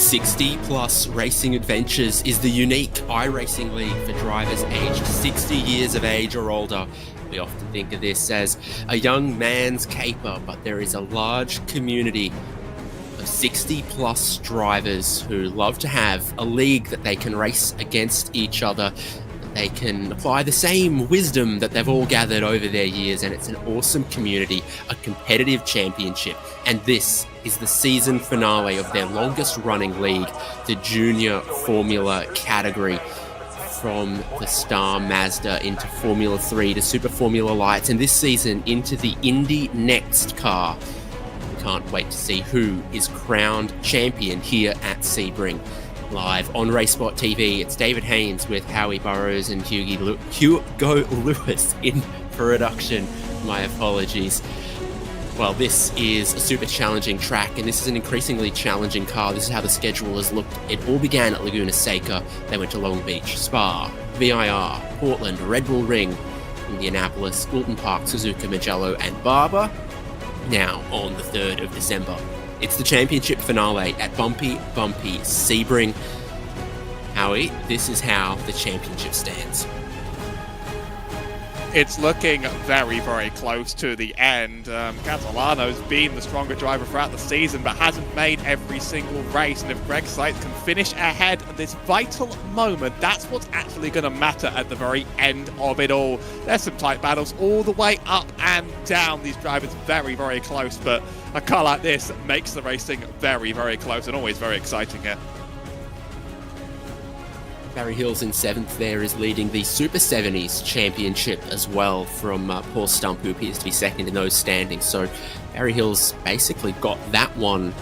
60 Plus Racing Adventures is the unique iRacing league for drivers aged 60 years of age or older. We often think of this as a young man's caper, but there is a large community of 60 plus drivers who love to have a league that they can race against each other. They can apply the same wisdom that they've all gathered over their years, and it's an awesome community, a competitive championship. And this is the season finale of their longest running league, the Junior Formula category, from the Star Mazda into Formula 3 to Super Formula Lights, and this season into the Indy Next car. We can't wait to see who is crowned champion here at Sebring. Live on RaceSpotTV, it's David Haynes with Howie Burrows and Hugo Lewis in production. My apologies. Well, this is a super challenging track, and this is an increasingly challenging car. This is how the schedule has looked. It all began at Laguna Seca. They went to Long Beach, Spa, VIR, Portland, Red Bull Ring, Indianapolis, Fulton Park, Suzuka, Mugello, and Barber. Now, on the 3rd of December, it's the championship finale at Bumpy Sebring. Howie, this is how the championship stands. It's looking very, very close to the end. Catalano's been the stronger driver throughout the season, but hasn't made every single race. And if Greg Seitz can finish ahead at this vital moment, that's what's actually going to matter at the very end of it all. There's some tight battles all the way up and down. These drivers very, very close, but a car like this makes the racing very, very close and always very exciting here. Barry Hills in 7th there is leading the Super 70s championship as well from Paul Stump, who appears to be second in those standings. So Barry Hills basically got that one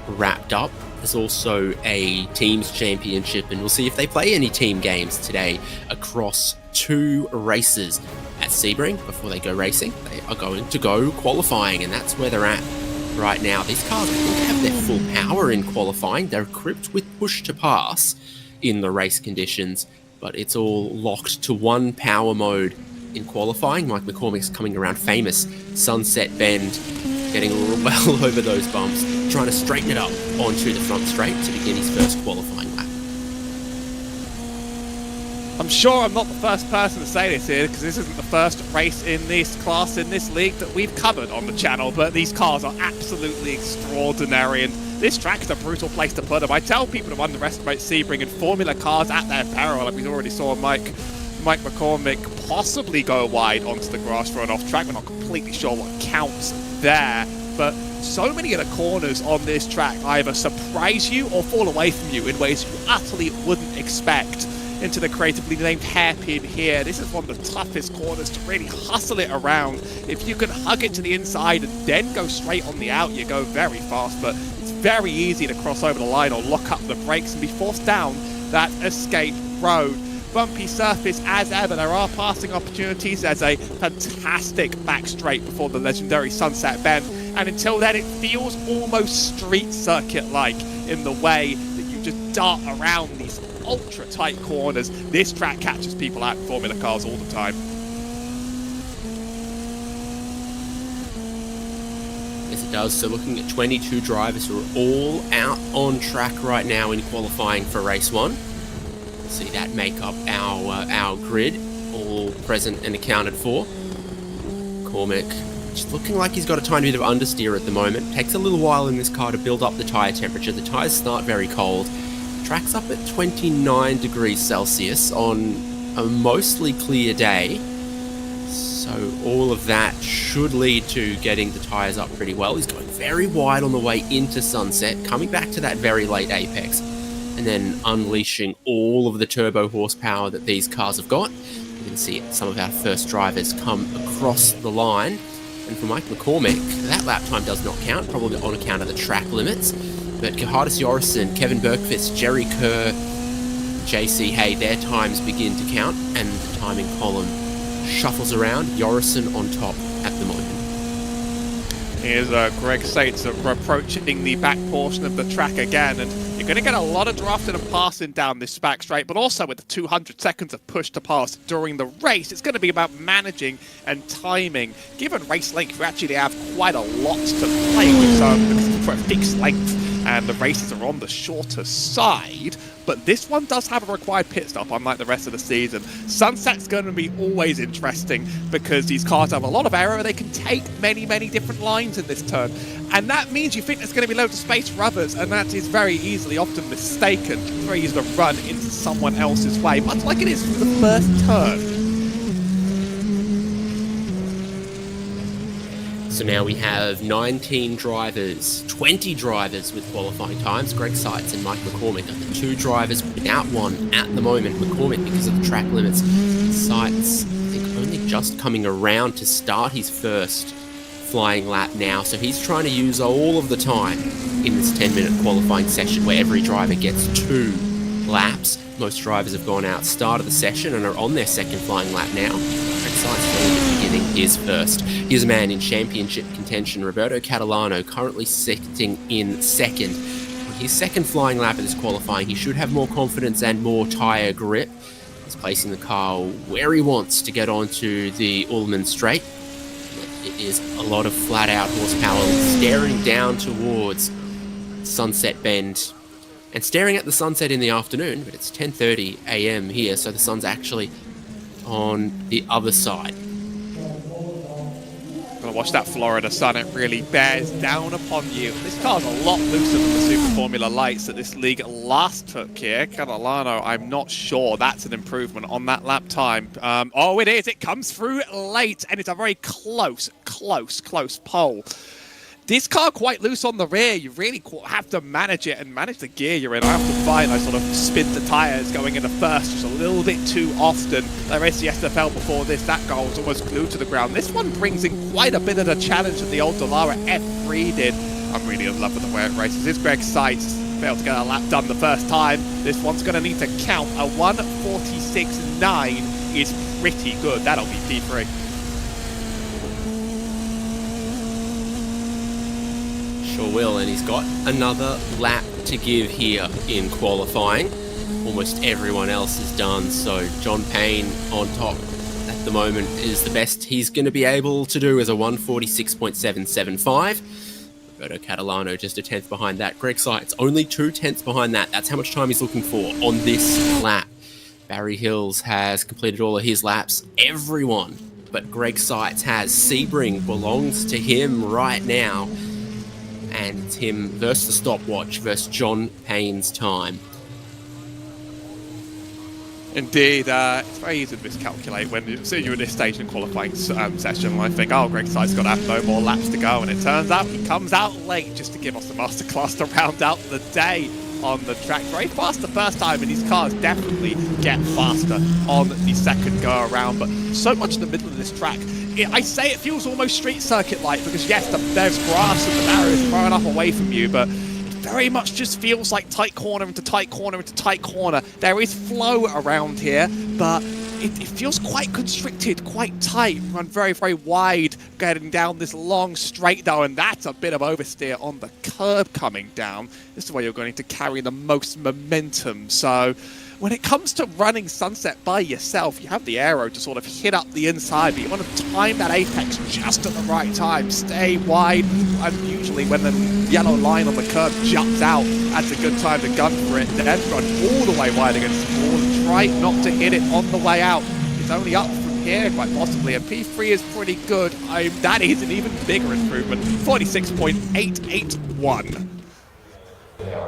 wrapped up. There's also a teams championship, and we'll see if they play any team games today across 2 races at Sebring before they go racing. They are going to go qualifying, and that's where they're at right now. These cars don't have their full power in qualifying. They're equipped with push to pass in the race conditions, but it's all locked to one power mode in qualifying. Mike McCormick's coming around famous Sunset Bend, getting well over those bumps, trying to straighten it up onto the front straight to begin his first qualifying lap. I'm sure I'm not the first person to say this here, because this isn't the first race in this class, in this league, that we've covered on the channel, but these cars are absolutely extraordinary, and this track is a brutal place to put them. I tell people to underestimate Sebring and Formula cars at their peril, like we already saw Mike McCormick possibly go wide onto the grass for an off-track. We're not completely sure what counts there, but so many of the corners on this track either surprise you or fall away from you in ways you utterly wouldn't expect. Into the creatively named hairpin here. This is one of the toughest corners to really hustle it around. If you can hug it to the inside and then go straight on the out, you go very fast, but it's very easy to cross over the line or lock up the brakes and be forced down that escape road. Bumpy surface as ever. There are passing opportunities. There's a fantastic back straight before the legendary Sunset Bend, and until then it feels almost street circuit-like in the way that you just dart around these ultra tight corners. This track catches people out in Formula cars all the time. Yes, it does. So looking at 22 drivers who are all out on track right now in qualifying for race 1. See that make up our grid, all present and accounted for. Cormick just looking like he's got a tiny bit of understeer at the moment. Takes a little while in this car to build up the tyre temperature. The tyres start very cold. Track's up at 29 degrees Celsius on a mostly clear day. So all of that should lead to getting the tyres up pretty well. He's going very wide on the way into Sunset, coming back to that very late apex, and then unleashing all of the turbo horsepower that these cars have got. You can see some of our first drivers come across the line. And for Mike McCormick, that lap time does not count, probably on account of the track limits. But Gerhardus Jorrison, Kevin Bergqvist, Jerry Kerr, JC Hay, their times begin to count, and the timing column shuffles around. Jorrison on top at the moment. Here's Greg Seitz approaching the back portion of the track again, and you're going to get a lot of drafting and passing down this back straight, but also with the 200 seconds of push to pass during the race, it's going to be about managing and timing. Given race length, you actually have quite a lot to play with for a fixed length and the races are on the shorter side, but this one does have a required pit stop, unlike the rest of the season. Sunset's going to be always interesting because these cars have a lot of aero. They can take many, many different lines in this turn, and that means you think there's going to be loads of space for others, and that is very easily often mistaken. It's very easy to run into someone else's way, much like it is for the first turn. So now we have 19 drivers, 20 drivers with qualifying times. Greg Seitz and Mike McCormick are the two drivers without one at the moment. McCormick, because of the track limits. Seitz, I think, only just coming around to start his first flying lap now. So he's trying to use all of the time in this 10-minute qualifying session where every driver gets 2 laps. Most drivers have gone out, started the session, and are on their second flying lap now. Greg Seitz beginning his first. Here's a man in championship contention, Roberto Catalano, currently sitting in second. On his second flying lap of this qualifying, he should have more confidence and more tyre grip. He's placing the car where he wants to get onto the Ullman Straight. It is a lot of flat-out horsepower staring down towards Sunset Bend and staring at the sunset in the afternoon, but it's 10:30 a.m. here, so the sun's actually on the other side. Gonna watch that Florida sun, it really bears down upon you. This car's a lot looser than the Super Formula Lights that this league last took here. Catalano, I'm not sure that's an improvement on that lap time. Oh, it is, it comes through late, and it's a very close pole. This car quite loose on the rear. You really have to manage it and manage the gear you're in. I have to find I sort of spin the tyres going into first just a little bit too often. There is the SFL before this. That car was almost glued to the ground. This one brings in quite a bit of the challenge that the old Dallara F3 did. I'm really in love with the way it races. This Greg Seitz failed to get a lap done the first time. This one's going to need to count. A 1:46.9 is pretty good. That'll be P3. Sure will, and he's got another lap to give here in qualifying. Almost everyone else is done, so John Payne on top at the moment is the best he's going to be able to do as a 1:46.775. Roberto Catalano just a tenth behind that. Greg Seitz only 2 tenths behind that. That's how much time he's looking for on this lap. Barry Hills has completed all of his laps. Everyone but Greg Seitz has. Sebring belongs to him right now. And it's him versus the stopwatch versus John Payne's time. Indeed, it's very easy to miscalculate when you're at this stage in the qualifying session. And I think, oh, Greg Seitz got to have no more laps to go. And it turns out he comes out late just to give us the masterclass to round out the day on the track. Very fast the first time, and these cars definitely get faster on the second go around. But so much in the middle of this track. I say it feels almost street circuit-like because, yes, there's grass and the barrier is far enough away from you, but it very much just feels like tight corner into tight corner into tight corner. There is flow around here, but it feels quite constricted, quite tight. Run very, very wide getting down this long straight though, and that's a bit of oversteer on the curb coming down. This is where you're going to carry the most momentum. So when it comes to running Sunset by yourself, you have the aero to sort of hit up the inside, but you want to time that apex just at the right time. Stay wide, and usually when the yellow line on the curb jumps out, that's a good time to gun for it. Then run all the way wide against the wall and try not to hit it on the way out. It's only up from here, quite possibly, and P3 is pretty good. That is an even bigger improvement, 46.881.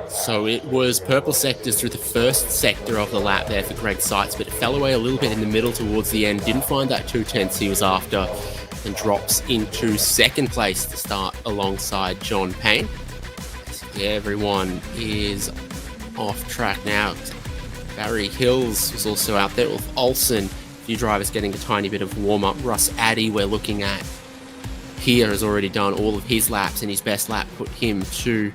So it was purple sectors through the first sector of the lap there for Greg Seitz, but it fell away a little bit in the middle towards the end. Didn't find that 2 tenths he was after, and drops into second place to start alongside John Payne. So everyone is off track now. Barry Hills was also out there with Olsen. A few drivers getting a tiny bit of warm-up. Russ Addy, we're looking at here, has already done all of his laps, and his best lap put him to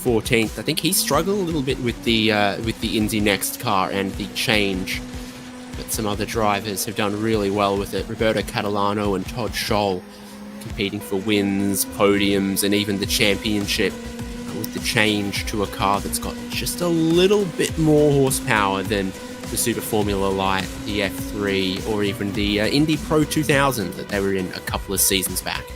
14th. I think he struggled a little bit with the Indy Next car and the change, but some other drivers have done really well with it. Roberto Catalano and Todd Scholl competing for wins, podiums, and even the championship with the change to a car that's got just a little bit more horsepower than the Super Formula Light, the F3, or even the Indy Pro 2000 that they were in a couple of seasons back.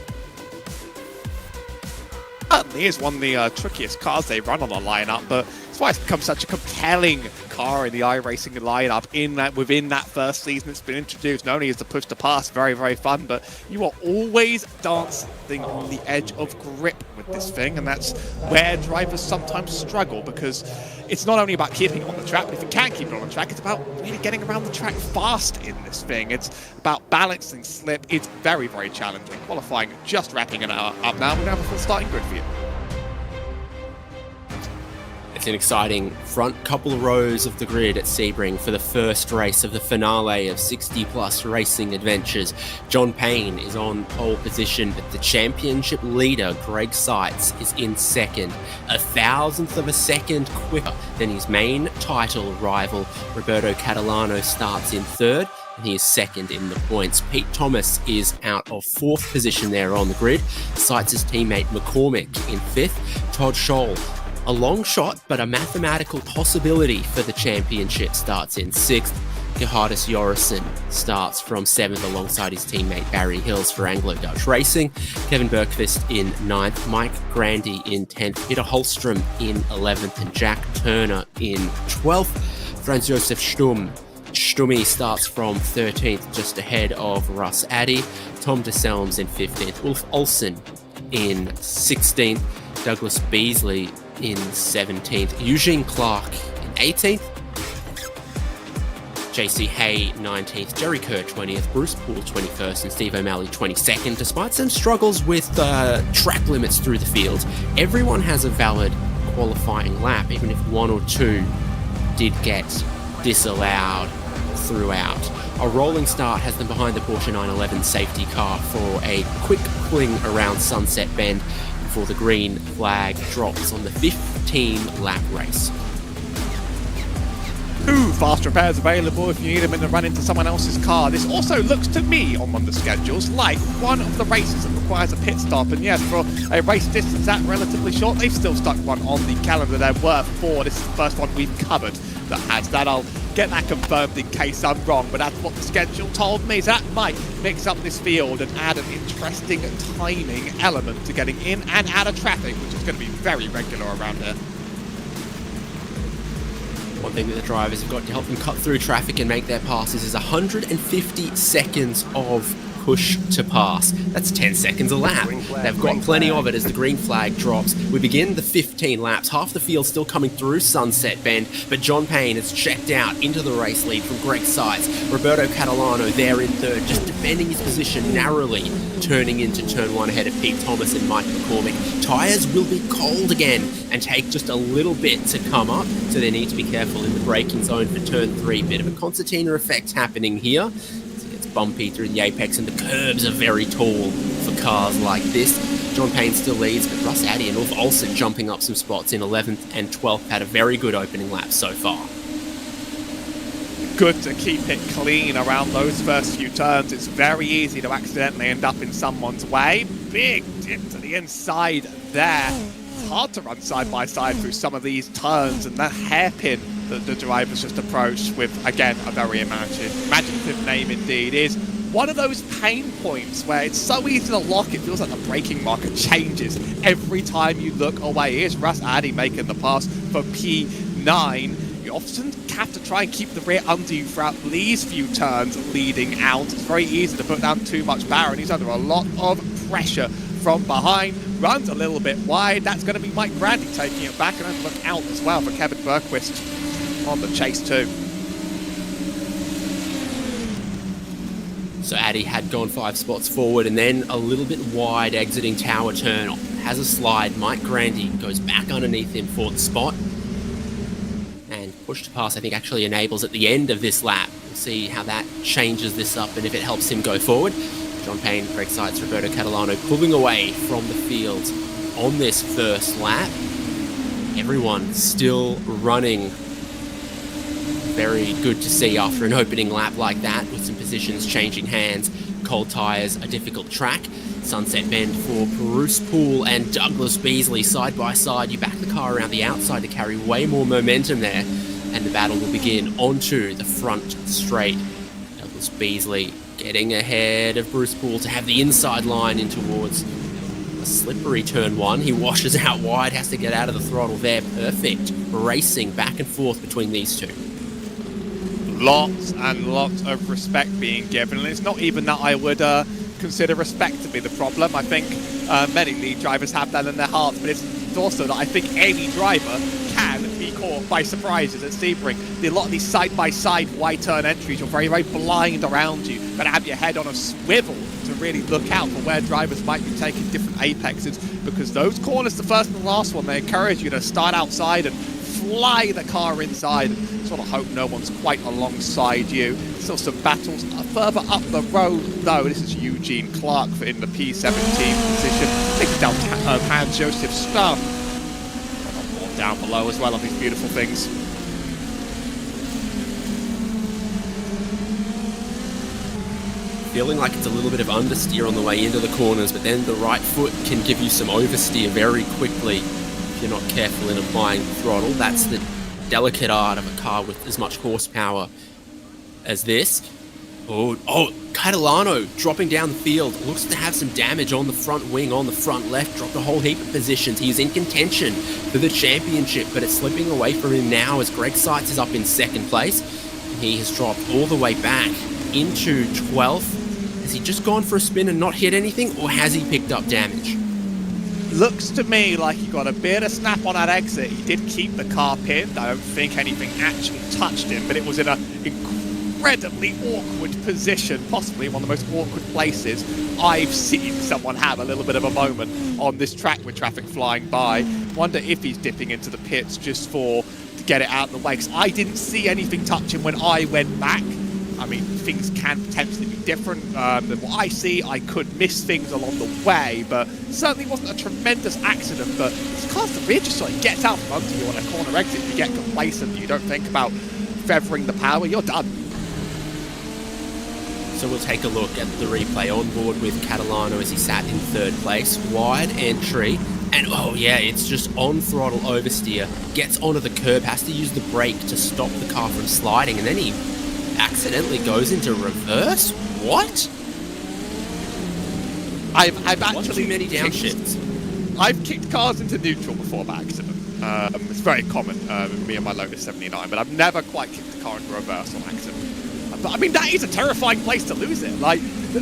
certainly is one of the trickiest cars they run on the lineup, but that's why it's become such a compelling car in the iRacing lineup. Within that first season it's been introduced, not only is the push to pass very, very fun, but you are always dancing on the edge of grip with this thing, and that's where drivers sometimes struggle, because it's not only about keeping it on the track, but if you can keep it on the track, it's about really getting around the track fast in this thing. It's about balancing slip. It's very, very challenging. Qualifying just wrapping it up now. We have a full starting grid for you. It's an exciting front couple rows of the grid at Sebring for the first race of the finale of 60-plus racing adventures. John Payne is on pole position, but the championship leader, Greg Seitz, is in second, a thousandth of a second quicker than his main title rival. Roberto Catalano starts in third, and he is second in the points. Pete Thomas is out of fourth position there on the grid. Seitz's teammate McCormick in fifth. Todd Scholl, a long shot, but a mathematical possibility for the championship, starts in sixth. Gerhardus Jorrison starts from seventh alongside his teammate Barry Hills for Anglo-Dutch Racing. Kevin Bergqvist in ninth, Mike Grandy in 10th, Peter Holstrom in 11th, and Jack Turner in 12th. Franz Josef Stummy starts from 13th, just ahead of Russ Addy. Tom DeSelms in 15th, Ulf Olsen in 16th, Douglas Beasley in 17th, Eugene Clark in 18th, JC Hay 19th, Jerry Kerr 20th, Bruce Poole 21st, and Steve O'Malley 22nd. Despite some struggles with track limits through the field, everyone has a valid qualifying lap, even if one or two did get disallowed throughout. A rolling start has them behind the Porsche 911 safety car for a quick fling around Sunset Bend before the green flag drops on the 15-lap race. 2 fast repairs available if you need them in the run into someone else's car. This also looks to me on one of the schedules like one of the races that requires a pit stop, and yes, for a race distance that relatively short, they've still stuck one on the calendar. There were 4. This is the first one we've covered that has that. I'll get that confirmed in case I'm wrong, but that's what the schedule told me. So that might mix up this field and add an interesting timing element to getting in and out of traffic, which is going to be very regular around here. One thing that the drivers have got to help them cut through traffic and make their passes is 150 seconds of push to pass. That's 10 seconds a lap. They've got plenty of it as the green flag drops. We begin the 15 laps. Half the field still coming through Sunset Bend, but John Payne has checked out into the race lead from Greg Seitz. Roberto Catalano there in third, just defending his position narrowly, turning into turn 1 ahead of Pete Thomas and Mike McCormick. Tyres will be cold again and take just a little bit to come up, so they need to be careful in the braking zone for turn 3. Bit of a concertina effect happening here. Bumpy through the apex, and the curbs are very tall for cars like this. John Payne still leads, but Russ Addy and Ulf Olsen jumping up some spots in 11th and 12th. Had a very good opening lap so far. Good to keep it clean around those first few turns. It's very easy to accidentally end up in someone's way. Big dip to the inside there. It's hard to run side by side through some of these turns, and that hairpin that the drivers just approached with, again, a very imaginative name indeed, is one of those pain points where it's so easy to lock, it feels like the braking marker changes every time you look away. Here's Russ Addy making the pass for P9. You often have to try and keep the rear under you throughout these few turns leading out. It's very easy to put down too much power, and he's under a lot of pressure from behind. Runs a little bit wide. That's going to be Mike Grandy taking it back, and then look out as well for Kevin Bergqvist on the chase too. So Addy had gone 5 spots forward and then a little bit wide exiting tower turn. Has a slide. Mike Grandy goes back underneath him for the spot. And push to pass, I think, actually enables at the end of this lap. We'll see how that changes this up and if it helps him go forward. John Payne, Greg Seitz, Roberto Catalano pulling away from the field on this first lap. Everyone still running. Very good to see after an opening lap like that, with some positions changing hands. Cold tyres, a difficult track. Sunset Bend for Bruce Poole and Douglas Beasley side by side. You back the car around the outside to carry way more momentum there, and the battle will begin onto the front straight. Douglas Beasley getting ahead of Bruce Poole to have the inside line in towards a slippery turn one. He washes out wide, has to get out of the throttle there. Perfect racing back and forth between these two. Lots and lots of respect being given, and it's not even that I would consider respect to be the problem. I think many lead drivers have that in their hearts, but it's also that I think any driver can be caught by surprises at Sebring. A lot of these side-by-side wide turn entries, you're very, very blind around you. You've got to have your head on a swivel to really look out for where drivers might be taking different apexes, because those corners, the first and the last one, they encourage you to start outside and fly the car inside and sort of hope no one's quite alongside you. Still some battles further up the road though. This is Eugene Clark in the P17 position. Takes down Hans Josef Sturm. Down below as well on these beautiful things. Feeling like it's a little bit of understeer on the way into the corners, but then the right foot can give you some oversteer very quickly if you're not careful in applying the throttle. That's the delicate art of a car with as much horsepower as this. Oh, Catalano dropping down the field. Looks to have some damage on the front wing, on the front left. Dropped a whole heap of positions. He's in contention for the championship, but it's slipping away from him now as Greg Seitz is up in second place. He has dropped all the way back into 12th. Has he just gone for a spin and not hit anything, or has he picked up damage? Looks to me like he got a bit of snap on that exit. He did keep the car pinned. I don't think anything actually touched him, but it was in an incredibly awkward position, possibly one of the most awkward places I've seen someone have a little bit of a moment on this track with traffic flying by. Wonder if he's dipping into the pits just to get it out of the way, because I didn't see anything touch him when I went back. I mean, things can potentially be different than what I see. I could miss things along the way, but certainly wasn't a tremendous accident. But this car's the rear just sort of gets out from under you on a corner exit. You get complacent, you don't think about feathering the power, you're done. So we'll take a look at the replay on board with Catalano as he sat in third place. Wide entry, and oh yeah, it's just on throttle oversteer. Gets onto the curb, has to use the brake to stop the car from sliding, and then he accidentally goes into reverse? What? I've actually many downshifts. I've kicked cars into neutral before by accident. It's very common with me and my Lotus 79, but I've never quite kicked a car into reverse on accident. But I mean, that is a terrifying place to lose it. Like,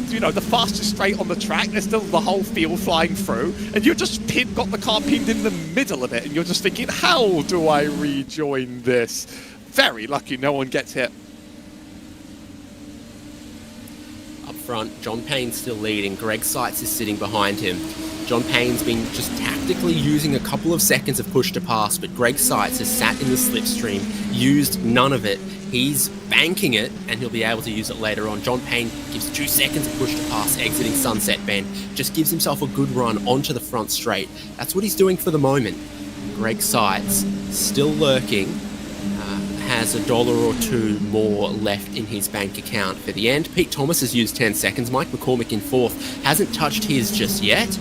you know, the fastest straight on the track, there's still the whole field flying through, and you're just got the car pinned in the middle of it, and you're just thinking, how do I rejoin this? Very lucky no one gets hit. Up front, John Payne's still leading. Greg Seitz is sitting behind him. John Payne's been just tactically using a couple of seconds of push to pass, but Greg Seitz has sat in the slipstream, used none of it. He's banking it, and he'll be able to use it later on. John Payne gives 2 seconds of push to pass, exiting Sunset Bend. Just gives himself a good run onto the front straight. That's what he's doing for the moment. Greg Seitz, still lurking, has $1 or 2 more left in his bank account for the end. Pete Thomas has used 10 seconds. Mike McCormick in 4th hasn't touched his just yet.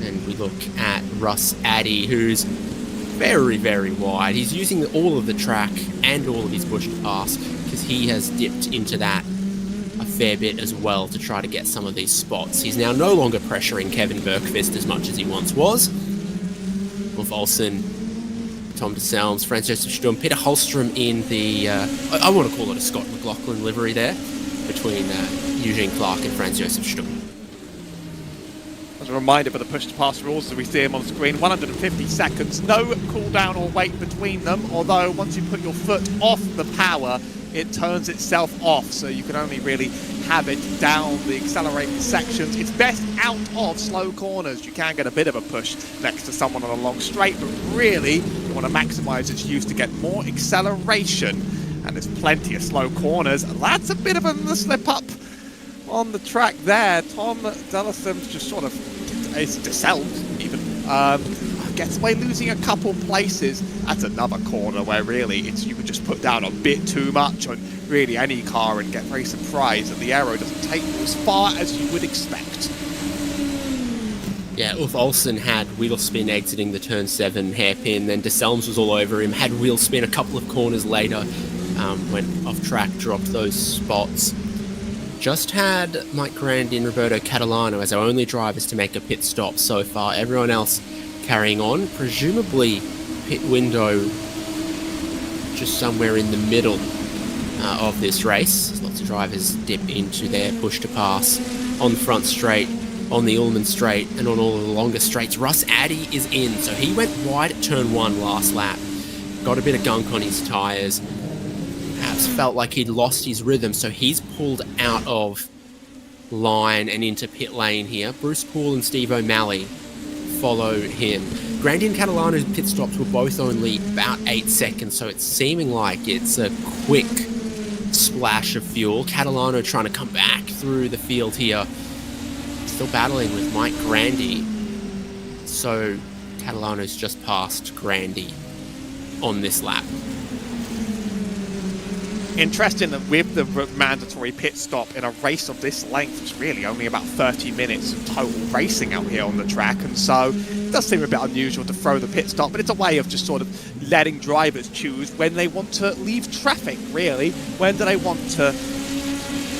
And we look at Russ Addy, who's very, very wide. He's using all of the track and all of his push to pass, because he has dipped into that a fair bit as well to try to get some of these spots. He's now no longer pressuring Kevin Bergqvist as much as he once was. Wolf Olsen, Tom DeSelms, Franz Josef Sturm, Peter Holstrom in the, I want to call it a Scott McLaughlin livery there, between Eugene Clark and Franz Josef Sturm. As a reminder for the push-to-pass rules, so we see them on screen, 150 seconds, no cooldown or wait between them, although once you put your foot off the power, it turns itself off, so you can only really have it down the accelerated sections. It's best out of slow corners. You can get a bit of a push next to someone on a long straight, but really, you want to maximize its use to get more acceleration, and there's plenty of slow corners. That's a bit of a slip-up on the track there. Tom Dellison's just sort of, it's DeSelms even, gets away losing a couple places. That's another corner where really you could just put down a bit too much on really any car and get very surprised that the aero doesn't take you as far as you would expect. Yeah, Ulf Olsen had wheel spin exiting the turn 7 hairpin, then DeSelms was all over him, had wheel spin a couple of corners later, went off track, dropped those spots. just had Mike Grandi and Roberto Catalano as our only drivers to make a pit stop so far. Everyone else carrying on, presumably pit window just somewhere in the middle of this race. Lots of drivers dip into their push to pass on the front straight, on the Ullman straight, and on all of the longer straights. Russ Addy is in, so he went wide at turn 1 last lap. Got a bit of gunk on his tyres. Perhaps felt like he'd lost his rhythm, so he's pulled out of line and into pit lane here. Bruce Poole and Steve O'Malley follow him. Grandi and Catalano's pit stops were both only about 8 seconds, so it's seeming like it's a quick splash of fuel. Catalano trying to come back through the field here. Still battling with Mike Grandi. So Catalano's just passed Grandi on this lap. Interesting that with the mandatory pit stop in a race of this length, it's really only about 30 minutes of total racing out here on the track, and so it does seem a bit unusual to throw the pit stop, but it's a way of just sort of letting drivers choose when they want to leave traffic, really. When do they want to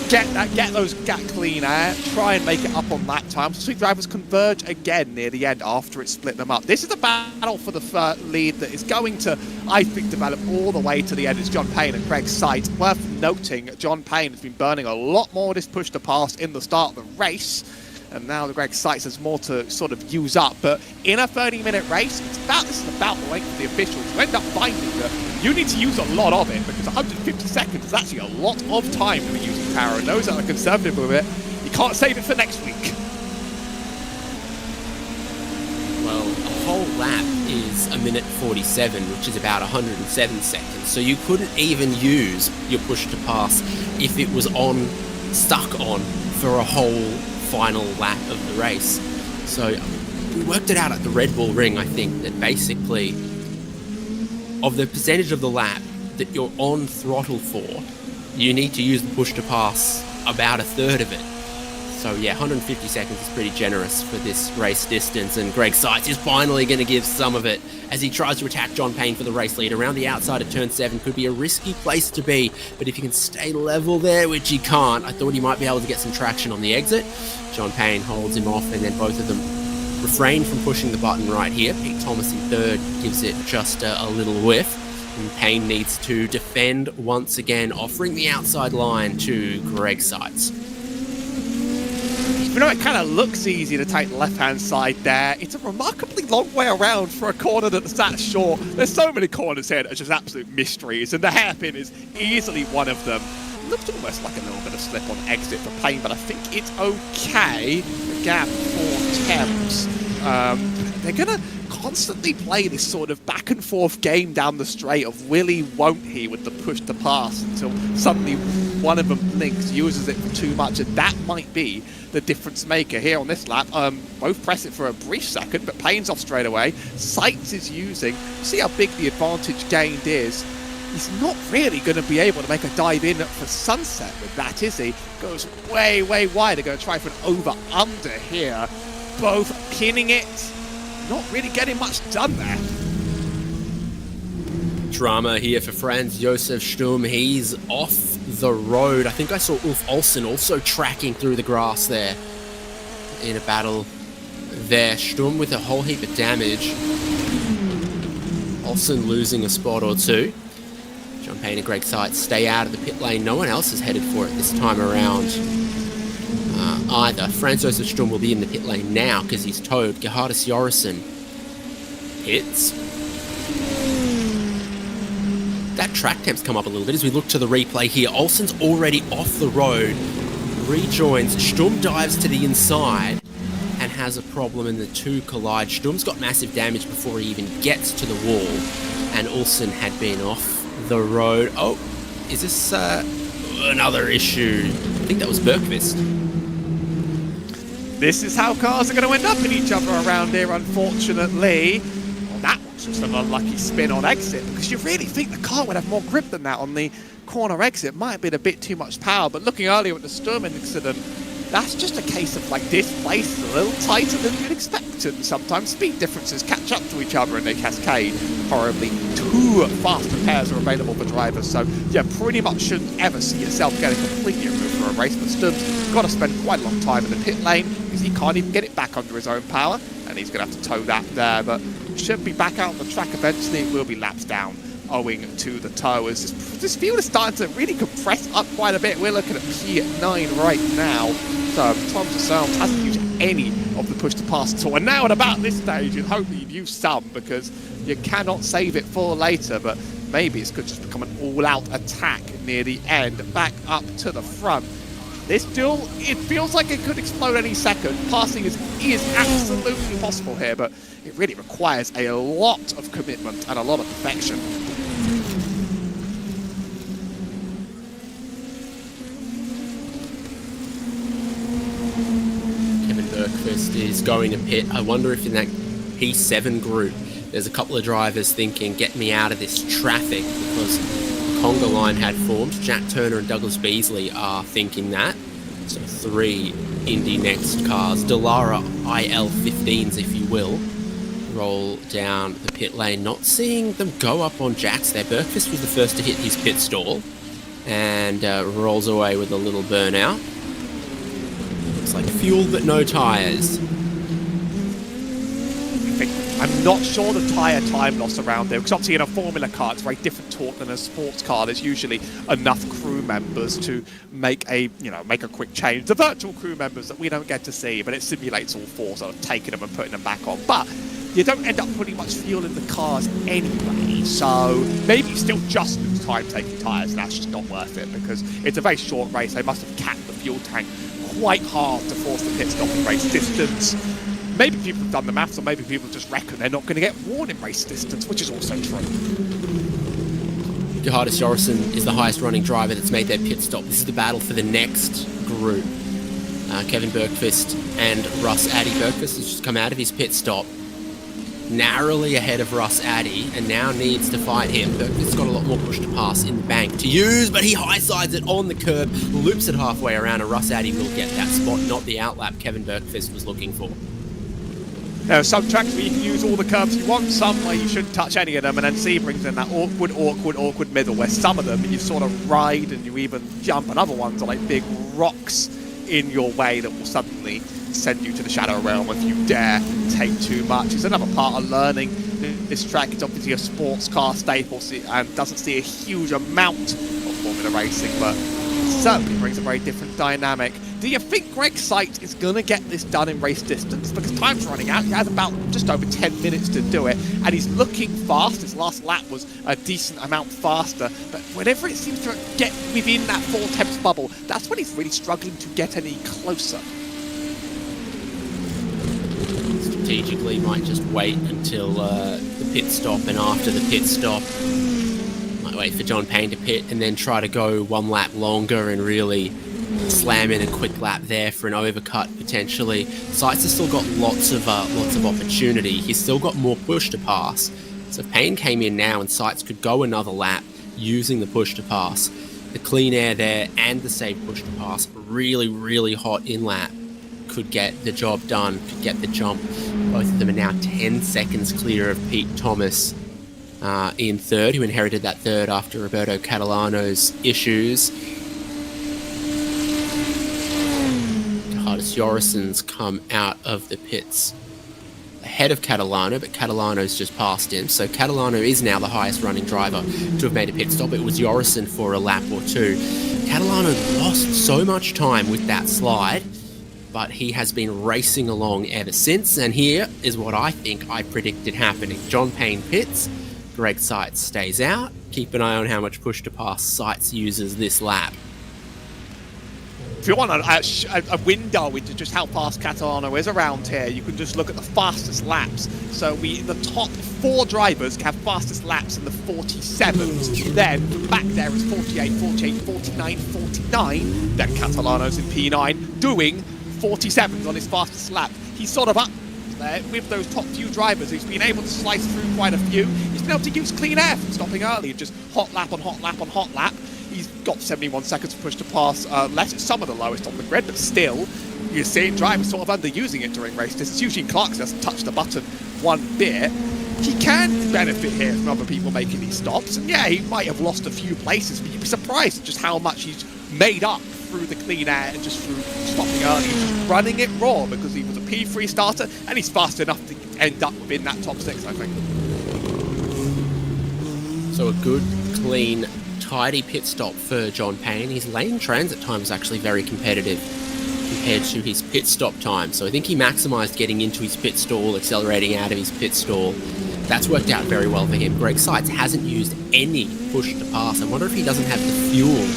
get those gap clean air, try and make it up on lap time, so drivers converge again near the end after it split them up. This is a battle for the lead that is going to, I think, develop all the way to the end. It's John Payne and Greg Seitz. Worth noting, John Payne has been burning a lot more of this push to pass in the start of the race, and now the Greg Seitz has more to sort of use up. But in a 30-minute race, this is about the length of the officials. You end up finding that you need to use a lot of it, because 150 seconds is actually a lot of time to be using power, and those that are conservative with it, you can't save it for next week. Well, a whole lap is a minute 47, which is about 107 seconds, so you couldn't even use your push to pass if it was stuck on for a whole final lap of the race. So we worked it out at the Red Bull Ring, I think, that basically of the percentage of the lap that you're on throttle for, you need to use the push to pass about a third of it. So yeah, 150 seconds is pretty generous for this race distance, and Greg Seitz is finally going to give some of it as he tries to attack John Payne for the race lead. Around the outside of turn 7 could be a risky place to be, but if he can stay level there, which he can't, I thought he might be able to get some traction on the exit. John Payne holds him off, and then both of them refrain from pushing the button right here. Pete Thomas in third gives it just a little whiff, and Payne needs to defend once again, offering the outside line to Greg Seitz. You know, it kind of looks easy to take the left-hand side there. It's a remarkably long way around for a corner that's that short. There's so many corners here that are just absolute mysteries, and the hairpin is easily one of them. Looks almost like a little bit of slip on exit for Payne, but I think it's okay. The gap for Thames. They're going to constantly play this sort of back and forth game down the straight of will he, won't he, with the push to pass, until suddenly one of them blinks, uses it for too much, and that might be the difference maker here on this lap. Both press it for a brief second, but Payne's off straight away. Seitz is using, see how big the advantage gained is. He's not really going to be able to make a dive in for Sunset with that, is he? Goes way, way wide. They're going to try for an over-under here. Both pinning it. Not really getting much done there. Drama here for Franz Josef Sturm. He's off the road. I think I saw Ulf Olsen also tracking through the grass there in a battle there. Sturm with a whole heap of damage. Olsen losing a spot or two. John Payne and Greg Seitz stay out of the pit lane. No one else is headed for it this time around either. Franz Josef Sturm will be in the pit lane now because he's towed. Gerhardus Jorrison hits. That track temp's come up a little bit as we look to the replay here. Olsen's already off the road, rejoins. Sturm dives to the inside and has a problem, and the two collide. Sturm's got massive damage before he even gets to the wall, and Olsen had been off the road. Oh, is this another issue? I think that was Bergqvist. This is how cars are going to end up in each other around here, unfortunately. Well, that was just an unlucky spin on exit, because you really think the car would have more grip than that on the corner exit. Might have been a bit too much power, but looking earlier at the Sturm incident, that's just a case of like this place is a little tighter than you'd expect. and sometimes speed differences catch up to each other and they cascade horribly. 2 faster pairs are available for drivers, so yeah, pretty much shouldn't ever see yourself getting completely removed for a race. But Stubbs got to spend quite a long time in the pit lane because he can't even get it back under his own power, and he's going to have to tow that there, but should be back out on the track eventually. It will be laps down owing to the towers. This field is starting to really compress up quite a bit. We're looking at P9 right now. So Thomas Sound hasn't used any of the push to pass at all. And now at about this stage, you'd hope that you've used some because you cannot save it for later. But maybe this could just become an all-out attack near the end. Back up to the front. This duel, it feels like it could explode any second. Passing is absolutely possible here, but it really requires a lot of commitment and a lot of perfection. Kevin Bergqvist is going to pit. I wonder if in that P7 group, there's a couple of drivers thinking, get me out of this traffic, because the conga line had formed. Jack Turner and Douglas Beasley are thinking that. So 3 Indy Next cars, Dallara IL-15s, if you will, roll down the pit lane. Not seeing them go up on Jacks there. Bergqvist was the first to hit his pit stall and rolls away with a little burnout. Looks like fuel but no tyres. I'm not sure the tyre time loss around there, because obviously in a Formula car it's very different torque than a sports car. There's usually enough crew members to make a quick change. The virtual crew members that we don't get to see, but it simulates all 4, sort of taking them and putting them back on. But you don't end up putting much fuel in the cars anyway, so maybe you still just lose time taking tyres, and that's just not worth it because it's a very short race. They must have capped the fuel tank quite hard to force the pit stop in race distance. Maybe people have done the maths, or maybe people just reckon they're not going to get warned in race distance, which is also true. Johannes Jorgensen is the highest running driver that's made their pit stop. This is the battle for the next group. Kevin Bergqvist and Russ Addy. Bergqvist has just come out of his pit stop, narrowly ahead of Russ Addy, and now needs to fight him. Bergqvist's got a lot more push to pass in the bank to use, but he high-sides it on the curb, loops it halfway around, and Russ Addy will get that spot, not the outlap Kevin Bergqvist was looking for. There are some tracks where you can use all the curves you want, some where you shouldn't touch any of them, and then Sebring's in that awkward middle where some of them you sort of ride and you even jump, and other ones are like big rocks in your way that will suddenly send you to the shadow realm if you dare take too much. It's another part of learning this track. It's obviously a sports car staple and doesn't see a huge amount of Formula racing, but it certainly brings a very different dynamic. Do you think Greg Seitz is going to get this done in race distance? Because time's running out. He has about just over 10 minutes to do it, and he's looking fast. His last lap was a decent amount faster, but whenever it seems to get within that 4 tenths bubble, that's when he's really struggling to get any closer. Strategically, might just wait until the pit stop, and after the pit stop, might wait for John Payne to pit and then try to go 1 lap longer and really slam in a quick lap there for an overcut potentially. Seitz has still got lots of opportunity. He's still got more push to pass. So if Payne came in now and Seitz could go another lap using the push to pass, the clean air there and the safe push to pass, really hot in lap, could get the job done, could get the jump. Both of them are now 10 seconds clear of Pete Thomas in third, who inherited that third after Roberto Catalano's issues. Jorgensen's come out of the pits ahead of Catalano, but Catalano's just passed him. So Catalano is now the highest running driver to have made a pit stop. It was Jorgensen for a lap or 2. Catalano lost so much time with that slide, but he has been racing along ever since, and here is what I think I predicted happening. John Payne pits, Greg Seitz stays out. Keep an eye on how much push to pass Seitz uses this lap. If you want a window into just how fast Catalano is around here, you can just look at the fastest laps. So the top 4 drivers have fastest laps in the 47s. Then back there is 48, 49, 49. Then Catalano's in P9 doing 47s on his fastest lap. He's sort of up there with those top few drivers. He's been able to slice through quite a few. He's been able to use clean air from stopping early and just hot lap on hot lap on hot lap. He's got 71 seconds to push to pass less. It's some of the lowest on the grid, but still, you're seeing drivers sort of underusing it during race distance. Eugene Clark doesn't touch the button one bit. He can benefit here from other people making these stops. And yeah, he might have lost a few places, but you'd be surprised at just how much he's made up through the clean air and just through stopping early, just running it raw because he was a P3 starter and he's fast enough to end up within that top 6, I think. So a good, clean, tidy pit stop for John Payne. His lane transit time was actually very competitive compared to his pit stop time. So I think he maximised getting into his pit stall, accelerating out of his pit stall. That's worked out very well for him. Greg Seitz hasn't used any push to pass. I wonder if he doesn't have the fuel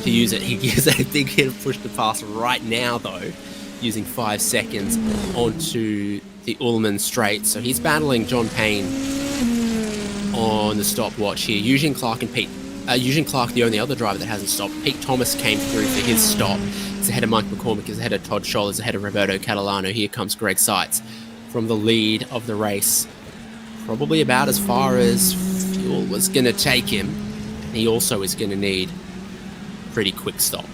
to use it. He gives a big hit of push to pass right now, though, using 5 seconds onto the Ullman straight. So he's battling John Payne on the stopwatch here. Eugene Clark, the only other driver that hasn't stopped. Pete Thomas came through for his stop. He's ahead of Mike McCormick, he's ahead of Todd Scholl, he's ahead of Roberto Catalano. Here comes Greg Seitz from the lead of the race. Probably about as far as fuel was going to take him. And he also is going to need a pretty quick stop.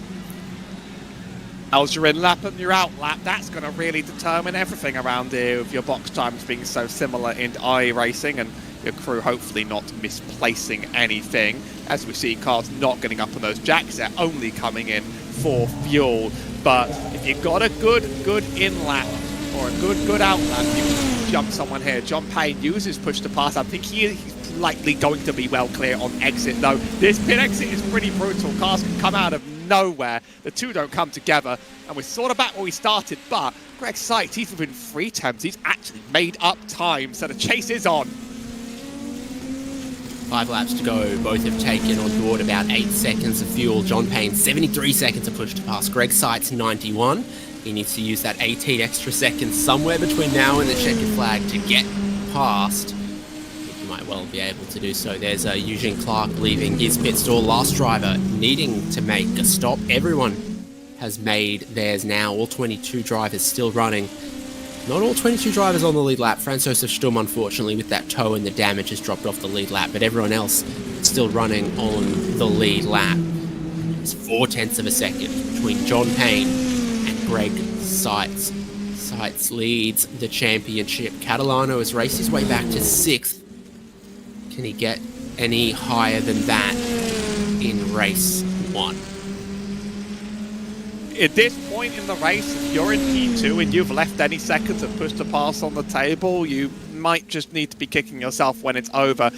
How's your in lap and your out lap? That's going to really determine everything around here with your box times being so similar in iRacing and your crew hopefully not misplacing anything. As we see cars not getting up on those jacks, they're only coming in for fuel. But if you've got a good in lap or a good out lap, you can jump someone here. John Payne uses push to pass. I think he's likely going to be well clear on exit though. This pit exit is pretty brutal. Cars can come out of nowhere. The two don't come together. And we're sort of back where we started, but Greg Seitz, he's within 3 attempts. He's actually made up time, so the chase is on. 5 laps to go. Both have taken on board about 8 seconds of fuel. John Payne, 73 seconds of push to pass. Greg Seitz, 91. He needs to use that 18 extra seconds somewhere between now and the checkered flag to get past. I think he might well be able to do so. There's Eugene Clark leaving his pit stall. Last driver needing to make a stop. Everyone has made theirs now. All 22 drivers still running. Not all 22 drivers on the lead lap. Franz Josef Sturm, unfortunately, with that toe and the damage, has dropped off the lead lap, but everyone else still running on the lead lap. It's 0.4 of a second between John Payne and Greg Seitz. Seitz leads the championship. Catalano has raced his way back to 6th. Can he get any higher than that in race 1? At this point in the race, if you're in P2 and you've left any seconds of push to pass on the table, you might just need to be kicking yourself when it's over.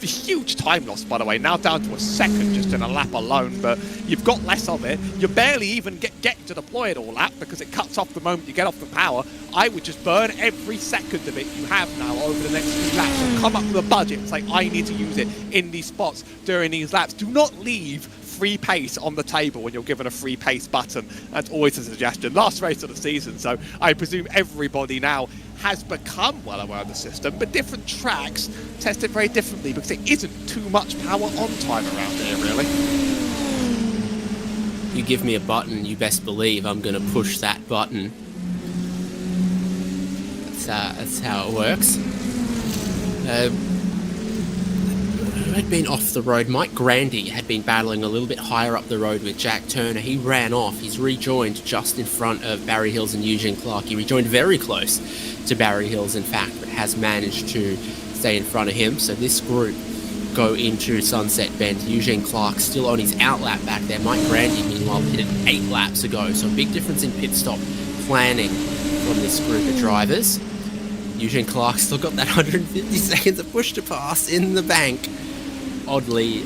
A huge time loss, by the way, now down to a second just in a lap alone, but you've got less of it. You barely even get to deploy it all lap because it cuts off the moment you get off the power. I would just burn every second of it you have now over the next few laps and come up with a budget and say, I need to use it in these spots during these laps. Do not leave free pace on the table when you're given a free pace button. That's always a suggestion. Last race of the season, so I presume everybody now has become well aware of the system, but different tracks test it very differently because there isn't too much power on time around here, really. You give me a button, you best believe I'm going to push that button. That's how it works. Who had been off the road? Mike Grandy had been battling a little bit higher up the road with Jack Turner. He ran off. He's rejoined just in front of Barry Hills and Eugene Clark. He rejoined very close to Barry Hills, in fact, but has managed to stay in front of him. So this group go into Sunset Bend. Eugene Clark still on his outlap back there. Mike Grandy, meanwhile, hit it 8 laps ago. So a big difference in pit stop planning from this group of drivers. Eugene Clark still got that 150 seconds of push to pass in the bank. Oddly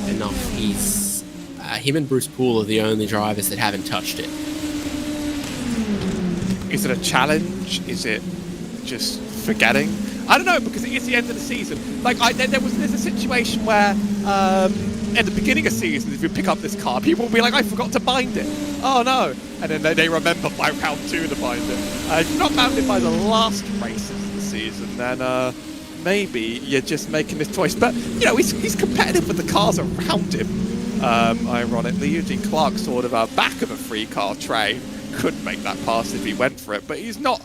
enough, him and Bruce Poole are the only drivers that haven't touched it. Is it a challenge? Is it just forgetting? I don't know, because it is the end of the season. Like, there's a situation where at the beginning of season, if you pick up this car, people will be like, I forgot to bind it. Oh no. And then they remember by round 2 to bind it. If you're not bound it by the last races of the season, then maybe you're just making this choice. But, you know, he's competitive with the cars around him. Ironically, Eugene Clark sort of back of a 3-car train could make that pass if he went for it, but he's not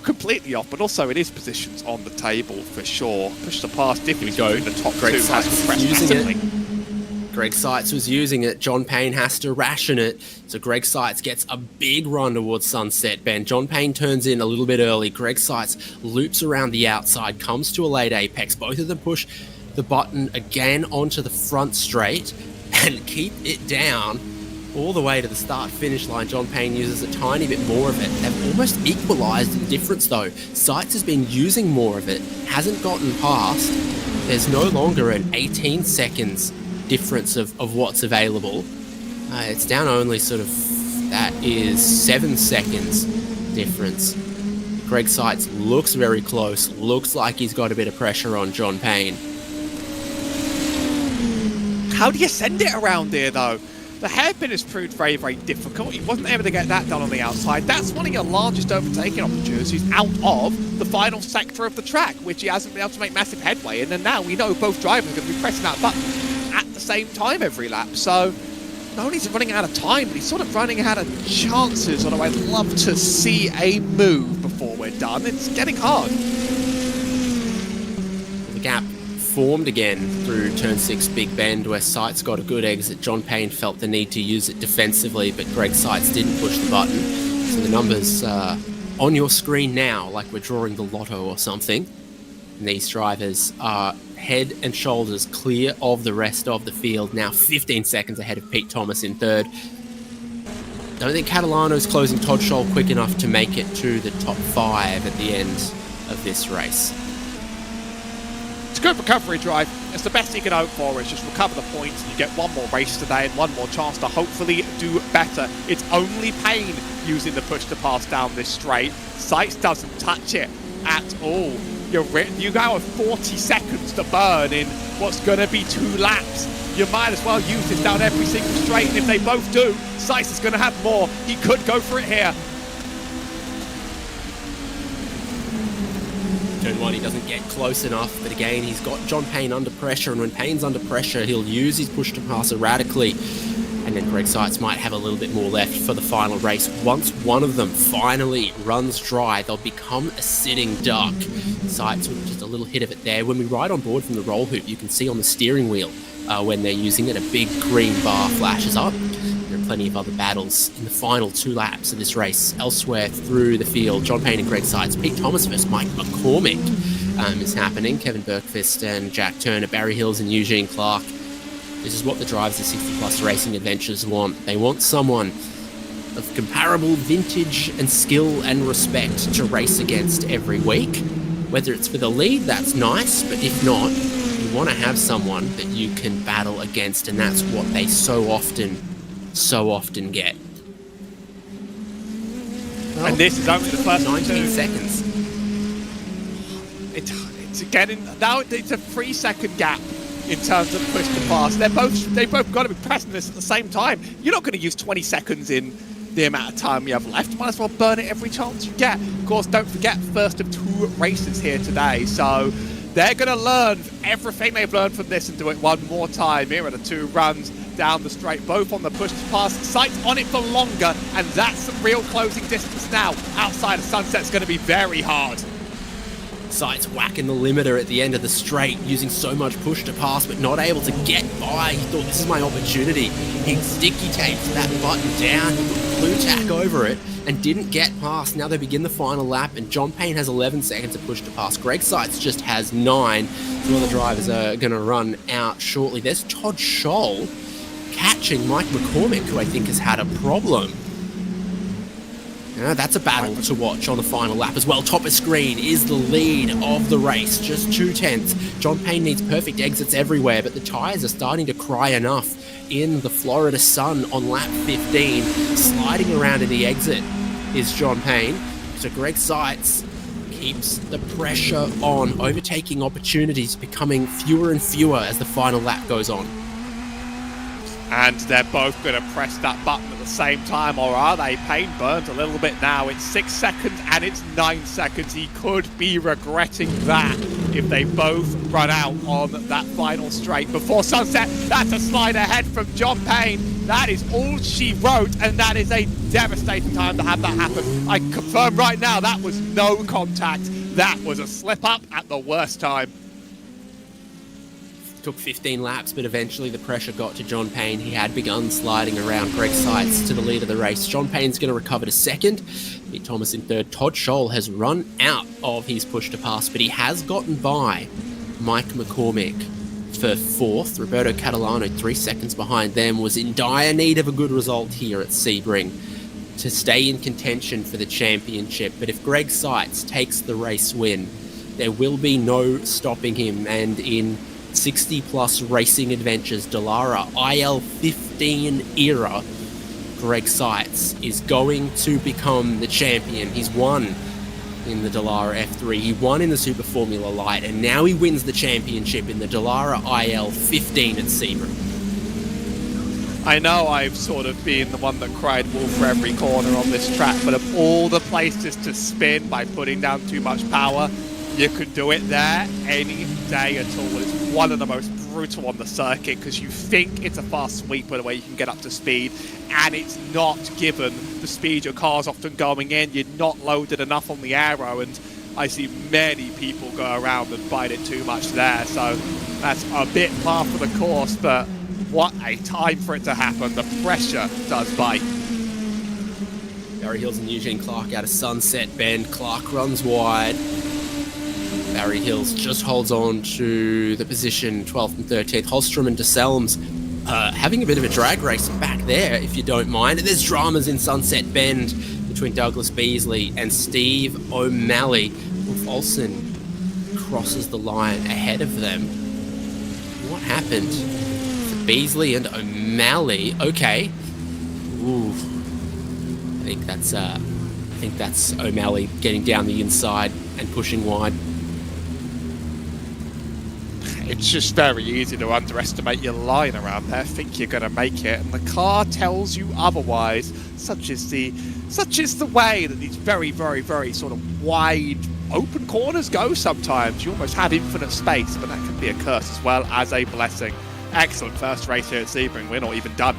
completely off, but also it is positions on the table for sure. Push the pass, definitely go in the top 2 has compressed massively. Greg Seitz was using it. John Payne has to ration it. So Greg Seitz gets a big run towards Sunset Bend. John Payne turns in a little bit early. Greg Seitz loops around the outside, comes to a late apex. Both of them push the button again onto the front straight and keep it down all the way to the start-finish line. John Payne uses a tiny bit more of it. They've almost equalised the difference, though. Seitz has been using more of it, hasn't gotten past. There's no longer an 18 seconds difference of what's available. It's down only sort of, that is 7 seconds difference. Greg Seitz looks very close, looks like he's got a bit of pressure on John Payne. How do you send it around here, though? The hairpin has proved very, very difficult. He wasn't able to get that done on the outside. That's one of your largest overtaking opportunities out of the final sector of the track, which he hasn't been able to make massive headway in. And now we know both drivers are going to be pressing that button at the same time every lap. So not only is he running out of time, but he's sort of running out of chances. Although I'd love to see a move before we're done. It's getting hard. The gap formed again through turn 6 Big Bend, where Seitz got a good exit. John Payne felt the need to use it defensively, but Greg Seitz didn't push the button. So the numbers on your screen now, like we're drawing the lotto or something. And these drivers are head and shoulders clear of the rest of the field, now 15 seconds ahead of Pete Thomas in third. Don't think Catalano's closing Todd Scholl quick enough to make it to the top 5 at the end of this race. It's a good recovery drive. It's the best you can hope for. It's just recover the points and you get one more race today and one more chance to hopefully do better. It's only Payne using the push to pass down this straight. Seitz doesn't touch it at all. You now have 40 seconds to burn in what's going to be 2 laps. You might as well use this down every single straight, and if they both do, Seitz is going to have more. He could go for it here. Turn 1, he doesn't get close enough, but again, he's got John Payne under pressure, and when Payne's under pressure, he'll use his push to pass erratically, and then Greg Seitz might have a little bit more left for the final race. Once one of them finally runs dry, they'll become a sitting duck. Seitz with just a little hit of it there. When we ride on board from the roll hoop, you can see on the steering wheel when they're using it, a big green bar flashes up. There are plenty of other battles in the final 2 laps of this race. Elsewhere through the field, John Payne and Greg Seitz. Pete Thomas versus Mike McCormick is happening. Kevin Bergqvist and Jack Turner, Barry Hills and Eugene Clark. This is what the drivers of 60 Plus Racing Adventures want. They want someone of comparable vintage and skill and respect to race against every week. Whether it's for the lead, that's nice, but if not, you want to have someone that you can battle against, and that's what they so often get. Well, and this is only the first 19 seconds. It's getting now. It's a 3-second gap in terms of push to pass. They've both got to be pressing this at the same time. You're not going to use 20 seconds in the amount of time you have left. Might as well burn it every chance you get. Of course, don't forget, first of 2 races here today, so they're going to learn everything they've learned from this and do it one more time. Here are the 2 runs down the straight, both on the push to pass. Seitz on it for longer, and that's some real closing distance now. Outside of Sunset's going to be very hard. Seitz whacking the limiter at the end of the straight, using so much push to pass, but not able to get by. He thought, this is my opportunity. He sticky taped that button down, he put glue tack over it, and didn't get past. Now they begin the final lap, and John Payne has 11 seconds to push to pass. Greg Seitz just has 9. Some other drivers are going to run out shortly. There's Todd Scholl catching Mike McCormick, who I think has had a problem. That's a battle to watch on the final lap as well. Top of screen is the lead of the race, just 2/10. John Payne needs perfect exits everywhere, but the tyres are starting to cry enough in the Florida sun on lap 15. Sliding around in the exit is John Payne. So Greg Seitz keeps the pressure on. Overtaking opportunities becoming fewer and fewer as the final lap goes on. And they're both going to press that button at the same time, or are they? Payne burnt a little bit now. It's 6 seconds and it's 9 seconds. He could be regretting that if they both run out on that final straight before sunset. That's a slide ahead from John Payne. That is all she wrote, and that is a devastating time to have that happen. I confirm right now that was no contact. That was a slip up at the worst time. Took 15 laps, but eventually the pressure got to John Payne. He had begun sliding around Greg Seitz to the lead of the race. John Payne's going to recover to second. Pete Thomas in third. Todd Scholl has run out of his push to pass, but he has gotten by Mike McCormick for fourth. Roberto Catalano, 3 seconds behind them, was in dire need of a good result here at Sebring to stay in contention for the championship. But if Greg Seitz takes the race win, there will be no stopping him. And in 60-plus racing adventures, Dallara IL15 era, Greg Seitz is going to become the champion. He's won in the Dallara F3, he won in the Super Formula Light, and now he wins the championship in the Dallara IL15 at Sebring. I know I've sort of been the one that cried wolf for every corner on this track, but of all the places to spin by putting down too much power, you could do it there any day at all. It's one of the most brutal on the circuit because you think it's a fast sweeper the way you can get up to speed, and it's not given the speed your car's often going in. You're not loaded enough on the aero, and I see many people go around and bite it too much there. So that's a bit par for the course, but what a time for it to happen. The pressure does bite. Barry Hills and Eugene Clark out of Sunset Bend. Clark runs wide. Barry Hills just holds on to the position 12th and 13th. Holstrom and DeSelms having a bit of a drag race back there, if you don't mind. There's dramas in Sunset Bend between Douglas Beasley and Steve O'Malley. Wolf Olsen crosses the line ahead of them. What happened for Beasley and O'Malley? Okay. Ooh. I think that's O'Malley getting down the inside and pushing wide. It's just very easy to underestimate your line around there, think you're going to make it, and the car tells you otherwise. Such is the way that these very, very, very sort of wide, open corners go sometimes. You almost have infinite space, but that can be a curse as well as a blessing. Excellent first race here at Sebring. We're not even done.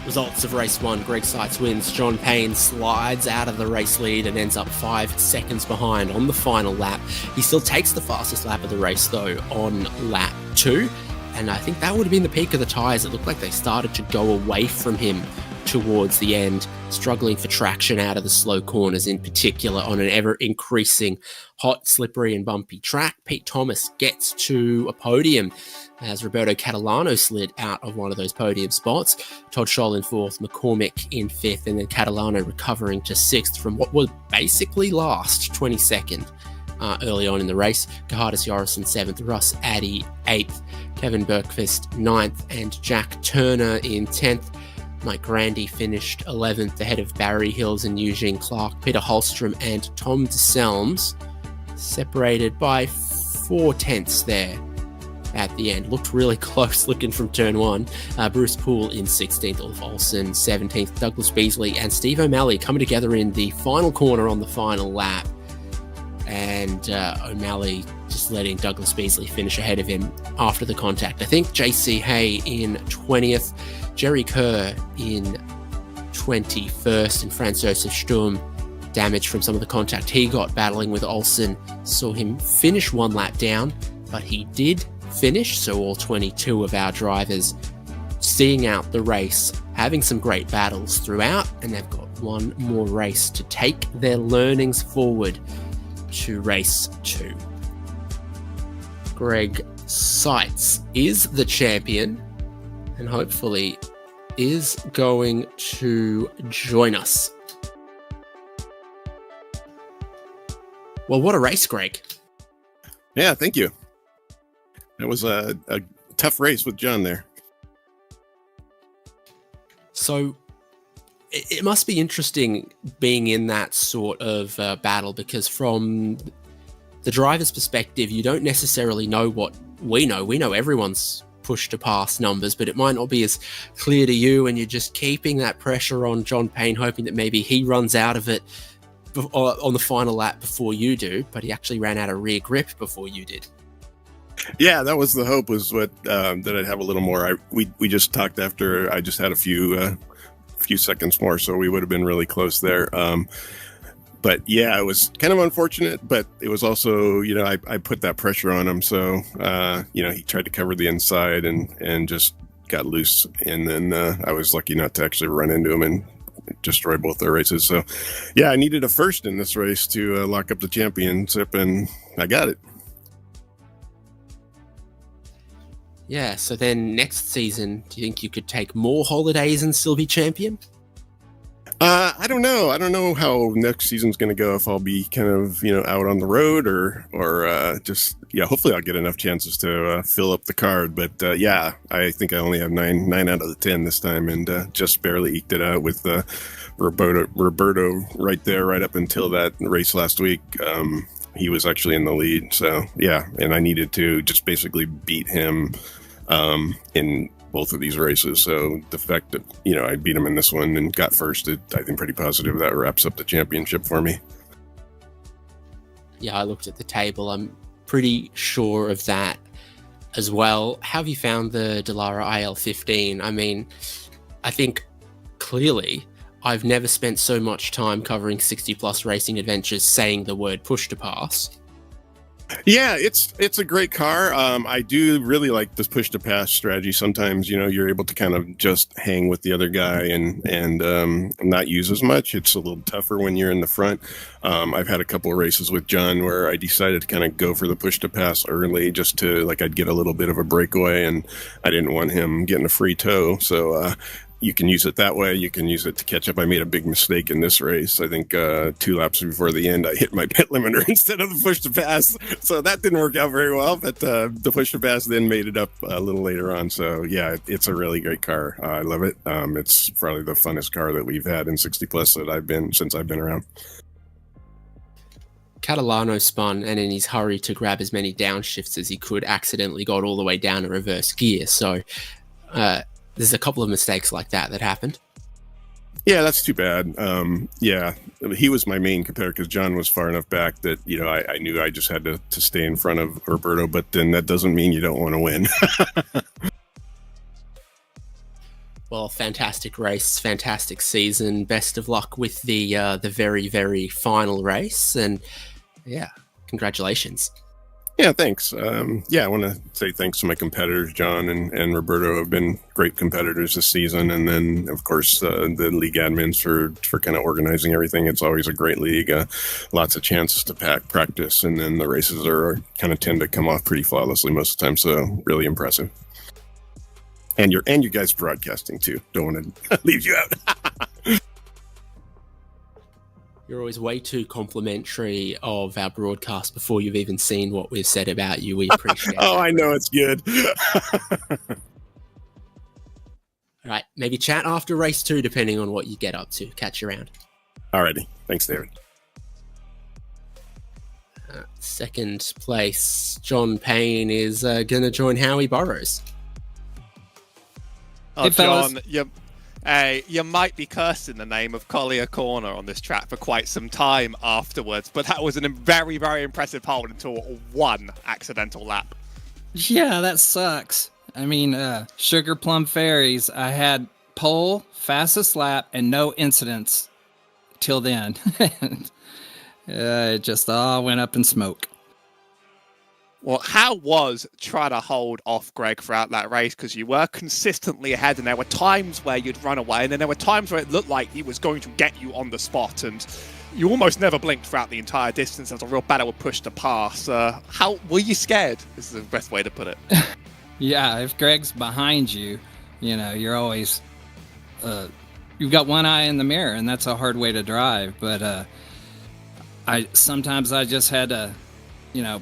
Results of race 1, Greg Seitz wins. John Payne slides out of the race lead and ends up 5 seconds behind on the final lap. He still takes the fastest lap of the race though on lap 2, and I think that would have been the peak of the tyres. It looked like they started to go away from him towards the end, struggling for traction out of the slow corners, in particular on an ever-increasing hot, slippery and bumpy track. Pete Thomas gets to a podium as Roberto Catalano slid out of one of those podium spots. Todd Scholl in 4th, McCormick in 5th, and then Catalano recovering to 6th from what was basically last, 22nd early on in the race. Gerhardus Jorrison 7th, Russ Addy 8th, Kevin Bergqvist 9th, and Jack Turner in 10th. Mike Grandy finished 11th ahead of Barry Hills and Eugene Clark. Peter Holstrom and Tom DeSelms separated by 4 tenths there at the end. Looked really close looking from turn 1. Bruce Poole in 16th, Ulf Olsen 17th, Douglas Beasley and Steve O'Malley coming together in the final corner on the final lap. And O'Malley just letting Douglas Beasley finish ahead of him after the contact. I think JC Hay in 20th, Jerry Kerr in 21st, and Franz Josef Sturm damaged from some of the contact he got battling with Olsen. Saw him finish 1 lap down, but he did finish, so all 22 of our drivers seeing out the race, having some great battles throughout, and they've got one more race to take their learnings forward to race 2. Greg Seitz is the champion and hopefully is going to join us. Well, what a race, Greg. Yeah, thank you. It was a tough race with John there. So it must be interesting being in that sort of battle, because from the driver's perspective, you don't necessarily know what we know. We know everyone's push to pass numbers, but it might not be as clear to you, and you're just keeping that pressure on John Payne, hoping that maybe he runs out of it on the final lap before you do, but he actually ran out of rear grip before you did. Yeah, that was the hope, was what that I'd have a little more. We just talked after I just had a few seconds more, so we would have been really close there. but yeah, it was kind of unfortunate, but it was also, I put that pressure on him. So, he tried to cover the inside and just got loose. And then I was lucky not to actually run into him and destroy both their races. So, yeah, I needed a first in this race to lock up the championship, and I got it. Yeah, so then next season, do you think you could take more holidays and still be champion? I don't know. I don't know how next season's going to go, if I'll be kind of, out on the road or just, hopefully I'll get enough chances to fill up the card. But I think I only have nine out of the 10 this time, and just barely eked it out with Roberto right there, right up until that race last week. He was actually in the lead. So, yeah, and I needed to just basically beat him in both of these races. So the fact that, I beat him in this one and got first, I think pretty positive that wraps up the championship for me. Yeah, I looked at the table. I'm pretty sure of that as well. How have you found the Dallara IL-15? I mean, I think clearly I've never spent so much time covering 60-plus racing adventures saying the word push to pass. Yeah, it's a great car. I do really like this push to pass strategy. Sometimes, you're able to kind of just hang with the other guy and not use as much. It's a little tougher when you're in the front. I've had a couple of races with John where I decided to kind of go for the push to pass early, just to I'd get a little bit of a breakaway, and I didn't want him getting a free tow. So, you can use it that way. You can use it to catch up. I made a big mistake in this race. I think 2 laps before the end, I hit my pit limiter instead of the push to pass. So that didn't work out very well, but the push to pass then made it up a little later on. So yeah, it's a really great car. I love it. It's probably the funnest car that we've had in 60 plus since I've been around. Catalano spun, and in his hurry to grab as many downshifts as he could, accidentally got all the way down to reverse gear. So, there's a couple of mistakes like that happened. Yeah, that's too bad. He was my main competitor because John was far enough back that, I knew I just had to stay in front of Roberto, but then that doesn't mean you don't want to win. Well, fantastic race, fantastic season. Best of luck with the very, very final race. And yeah, congratulations. Yeah, thanks. I want to say thanks to my competitors. John and Roberto have been great competitors this season. And then, of course, the league admins for kind of organizing everything. It's always a great league. Lots of chances to practice. And then the races are kind of tend to come off pretty flawlessly most of the time. So really impressive. And you guys broadcasting, too. Don't want to leave you out. You're always way too complimentary of our broadcast before you've even seen what we've said about you. We appreciate it. Oh, I know it's good. All right, maybe chat after race 2, depending on what you get up to. Catch you around. Alrighty. Thanks, David. Second place, John Payne is going to join Howie Burrows. Oh, Hey, John, you might be cursing the name of Collier Corner on this track for quite some time afterwards, but that was a very, very impressive hold until one accidental lap. Yeah, that sucks. I mean, Sugar Plum Fairies, I had pole, fastest lap, and no incidents till then. It just all went up in smoke. Well, how was trying to hold off Greg throughout that race? Because you were consistently ahead, and there were times where you'd run away, and then there were times where it looked like he was going to get you on the spot, and you almost never blinked throughout the entire distance. There was a real battle with push to pass. How were you scared? This is the best way to put it. Yeah, if Greg's behind you, you're always... you've got one eye in the mirror, and that's a hard way to drive, but sometimes I just had to...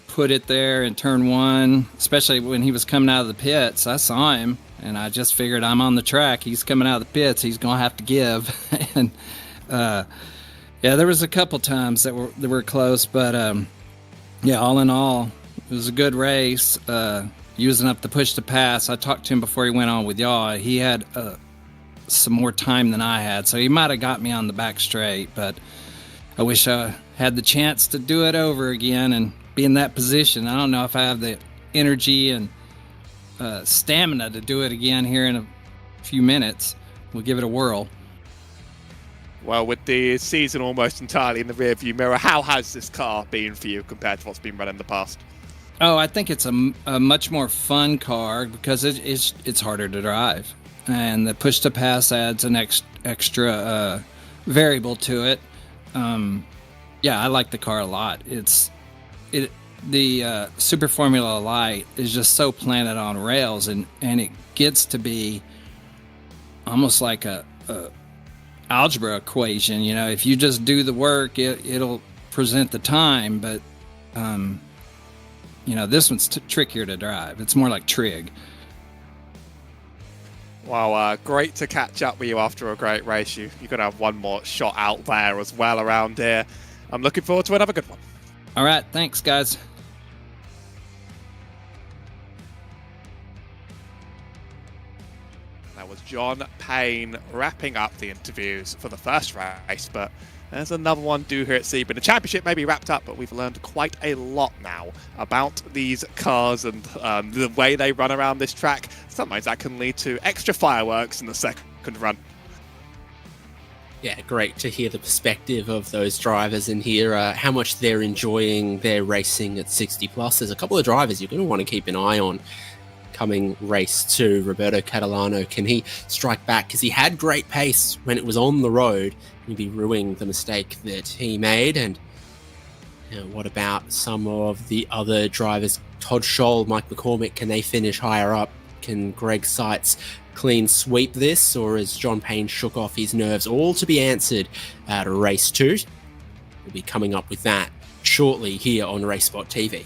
put it there in turn one, especially when he was coming out of the pits. I saw him, and I just figured I'm on the track. He's coming out of the pits. He's going to have to give. And, there was a couple times that were close, but, all in all, it was a good race. Using up the push to pass. I talked to him before he went on with y'all. He had some more time than I had, so he might have got me on the back straight, but I wish I had the chance to do it over again and be in that position. I don't know if I have the energy and stamina to do it again here in a few minutes. We'll give it a whirl. Well, with the season almost entirely in the rearview mirror, how has this car been for you compared to what's been run in the past? Oh, I think it's a much more fun car because it's harder to drive, and the push to pass adds an extra variable to it. Yeah, I like the car a lot. The Super Formula Light is just so planted on rails, and it gets to be almost like a algebra equation. You know, if you just do the work, it'll present the time, but you know, this one's trickier to drive. It's more like trig. Well, great to catch up with you after a great race. You're going to have one more shot out there as well around here. I'm looking forward to another good one. All right, thanks, guys. That was John Payne wrapping up the interviews for the first race, but there's another one due here at Sebring. The championship may be wrapped up, but we've learned quite a lot now about these cars and the way they run around this track. Sometimes that can lead to extra fireworks in the second run. Yeah, great to hear the perspective of those drivers and hear how much they're enjoying their racing at 60 plus. There's a couple of drivers you're going to want to keep an eye on coming race 2. Roberto Catalano, can he strike back? Because he had great pace when it was on the road. He'd be ruining the mistake that he made. And you know, what about some of the other drivers? Todd Scholl, Mike McCormick, can they finish higher up? Can Greg Seitz clean sweep this? Or has John Payne shook off his nerves? All to be answered at race 2. We'll be coming up with that shortly here on RaceSpotTV.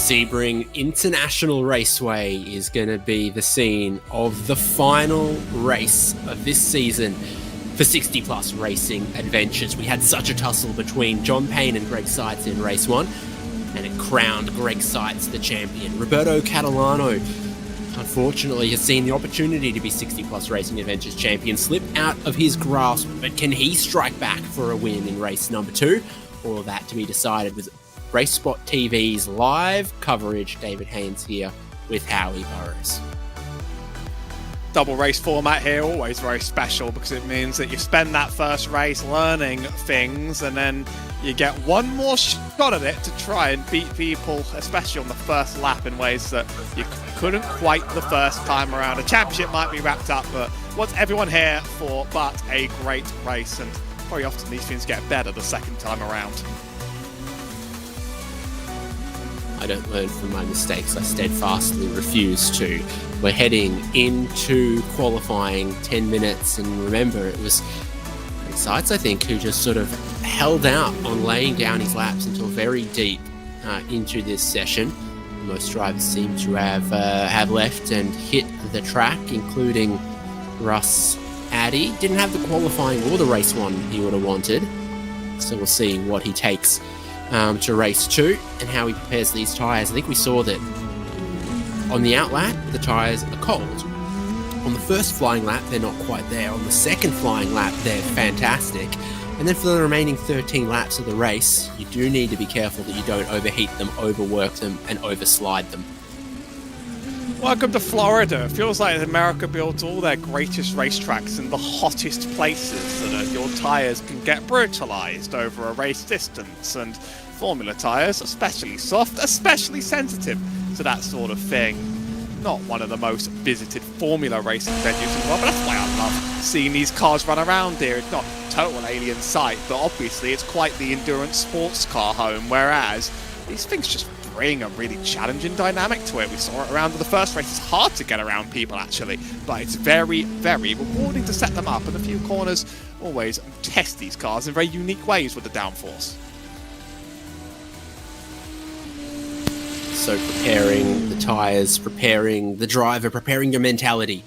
Sebring International Raceway is going to be the scene of the final race of this season for 60 Plus Racing Adventures. We had such a tussle between John Payne and Greg Seitz in race 1, and it crowned Greg Seitz the champion. Roberto Catalano, unfortunately, has seen the opportunity to be 60 Plus Racing Adventures champion slip out of his grasp, but can he strike back for a win in race number 2? All of that to be decided with RaceSpotTV's live coverage. David Haynes here with Howie Burrows. Double race format here, always very special because it means that you spend that first race learning things and then you get one more shot at it to try and beat people, especially on the first lap, in ways that you couldn't quite the first time around. A championship might be wrapped up, but what's everyone here for but a great race? And very often these things get better the second time around. I don't learn from my mistakes. I steadfastly refuse to. We're heading into qualifying 10 minutes, and remember, it was Seitz, I think, who just sort of held out on laying down his laps until very deep into this session. Most drivers seem to have left and hit the track, including Russ Addy. Didn't have the qualifying or the race 1 he would have wanted, so we'll see what he takes to race 2 and how he prepares these tyres. I think we saw that on the out lap, the tyres are cold. On the first flying lap, they're not quite there. On the second flying lap, they're fantastic. And then for the remaining 13 laps of the race, you do need to be careful that you don't overheat them, overwork them, and overslide them. Welcome to Florida. It feels like America builds all their greatest racetracks in the hottest places so that your tyres can get brutalized over a race distance. And Formula tyres, especially soft, especially sensitive to that sort of thing. Not one of the most visited Formula racing venues in the world, but that's why I love seeing these cars run around here. It's not total alien sight, but obviously it's quite the endurance sports car home, whereas these things just bring a really challenging dynamic to it. We saw it around the first race. It's hard to get around people, actually, but it's very, very rewarding to set them up, and a few corners always test these cars in very unique ways with the downforce. So preparing the tyres, preparing the driver, preparing your mentality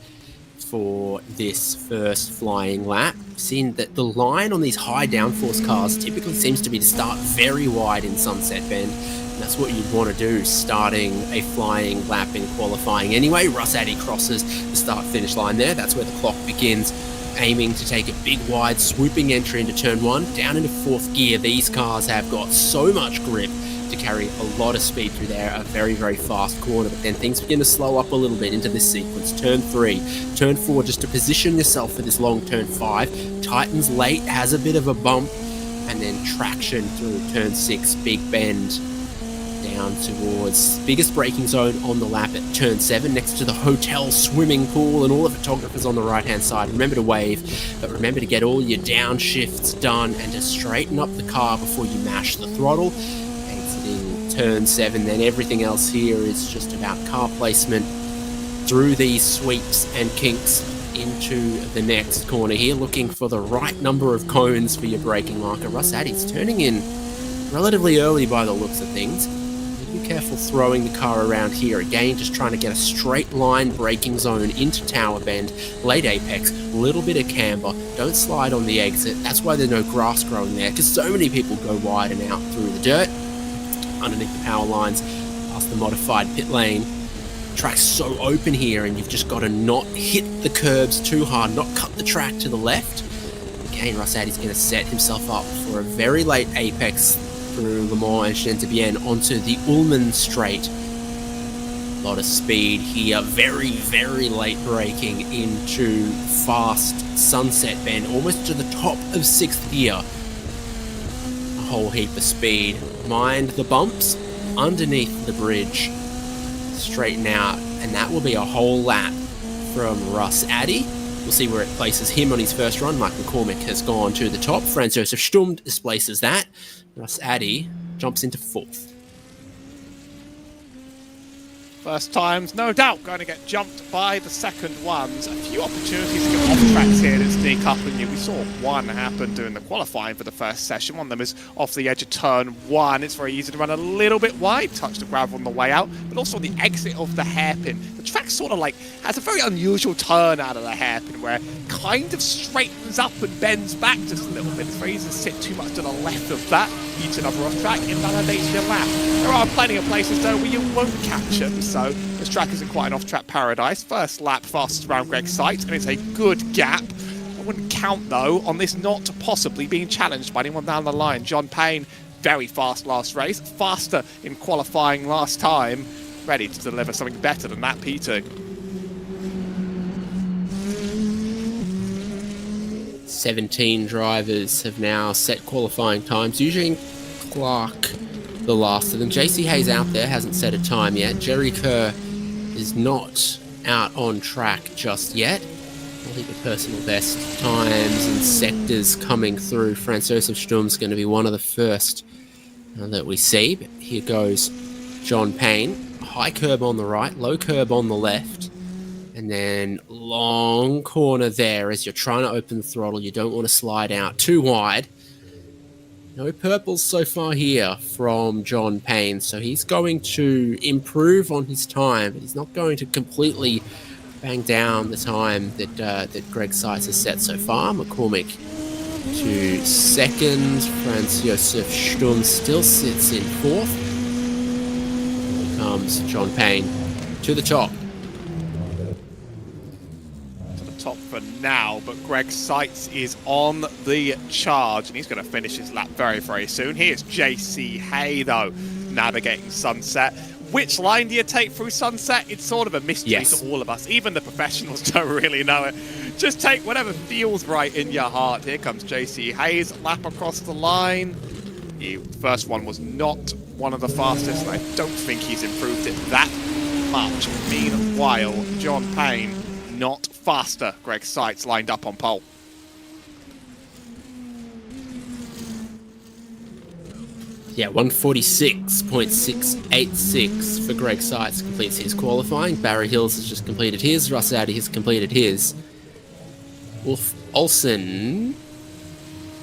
for this first flying lap. Seen that the line on these high downforce cars typically seems to be to start very wide in Sunset Bend. And that's what you'd want to do starting a flying lap in qualifying anyway. Russ Addy crosses the start-finish line there. That's where the clock begins, aiming to take a big wide swooping entry into turn 1 down into 4th gear. These cars have got so much grip to carry a lot of speed through there, a very, very fast corner, but then things begin to slow up a little bit into this sequence. Turn 3, turn 4, just to position yourself for this long turn 5. Tightens late, has a bit of a bump, and then traction through turn 6, big bend down towards biggest braking zone on the lap at turn 7, next to the hotel swimming pool and all the photographers on the right hand side. Remember to wave, but remember to get all your downshifts done and to straighten up the car before you mash the throttle. Exiting turn 7, then everything else here is just about car placement through these sweeps and kinks into the next corner here, looking for the right number of cones for your braking marker. Russ Addy's turning in relatively early by the looks of things. Be careful throwing the car around here. Again, just trying to get a straight line braking zone into Tower Bend, late apex, little bit of camber. Don't slide on the exit. That's why there's no grass growing there, because so many people go wide and out through the dirt, underneath the power lines, past the modified pit lane. Track's so open here, and you've just got to not hit the curbs too hard, not cut the track to the left. Again, Russ Addy's going to set himself up for a very late apex through Le Mans and Chantebienne onto the Ullman Straight. A lot of speed here, very, very late braking into fast Sunset Bend, almost to the top of 6th gear. A whole heap of speed. Mind the bumps underneath the bridge. Straighten out, and that will be a whole lap from Russ Addy. We'll see where it places him on his first run. Mike McCormick has gone to the top. Franz Josef Sturm displaces that. Russ Addy jumps into 4th. First times, no doubt, going to get jumped by the second ones. A few opportunities to get off tracks here and sneak up on you. We saw one happen during the qualifying for the first session. One of them is off the edge of turn 1. It's very easy to run a little bit wide, touch the gravel on the way out, but also on the exit of the hairpin. The track sort of like has a very unusual turn out of the hairpin where it kind of straightens up and bends back just a little bit. It's very easy to sit too much to the left of that. Eat another off track, invalidates your lap. There are plenty of places though where you won't catch them, so this track isn't quite an off-track paradise. First lap fastest around Greg's sight, and it's a good gap. I wouldn't count though on this not possibly being challenged by anyone down the line. John Payne, very fast last race, faster in qualifying last time, ready to deliver something better than that P2. 17 drivers have now set qualifying times. Eugene Clark, the last of them. JC Hayes out there, hasn't set a time yet. Jerry Kerr is not out on track just yet. I think the personal best times and sectors coming through. Franz Josef Sturm's going to be one of the first that we see. But here goes John Payne. High curb on the right, low curb on the left. And then long corner there as you're trying to open the throttle. You don't want to slide out too wide. No purples so far here from John Payne. So he's going to improve on his time, but he's not going to completely bang down the time that Greg Seitz has set so far. McCormick to second. Franz Josef Sturm still sits in fourth. Here comes John Payne to the top. Top for now, but Greg Seitz is on the charge and he's going to finish his lap very, very soon. Here's JC Hay though, navigating Sunset. Which line do you take through Sunset? It's sort of a mystery to all of us. Even the professionals don't really know it. Just take whatever feels right in your heart. Here comes JC Hayes, lap across the line. The first one was not one of the fastest, and I don't think he's improved it that much. Meanwhile, John Payne, not faster. Greg Seitz lined up on pole. Yeah, 146.686 for Greg Seitz completes his qualifying. Barry Hills has just completed his. Russ Addy has completed his. Wolf Olsen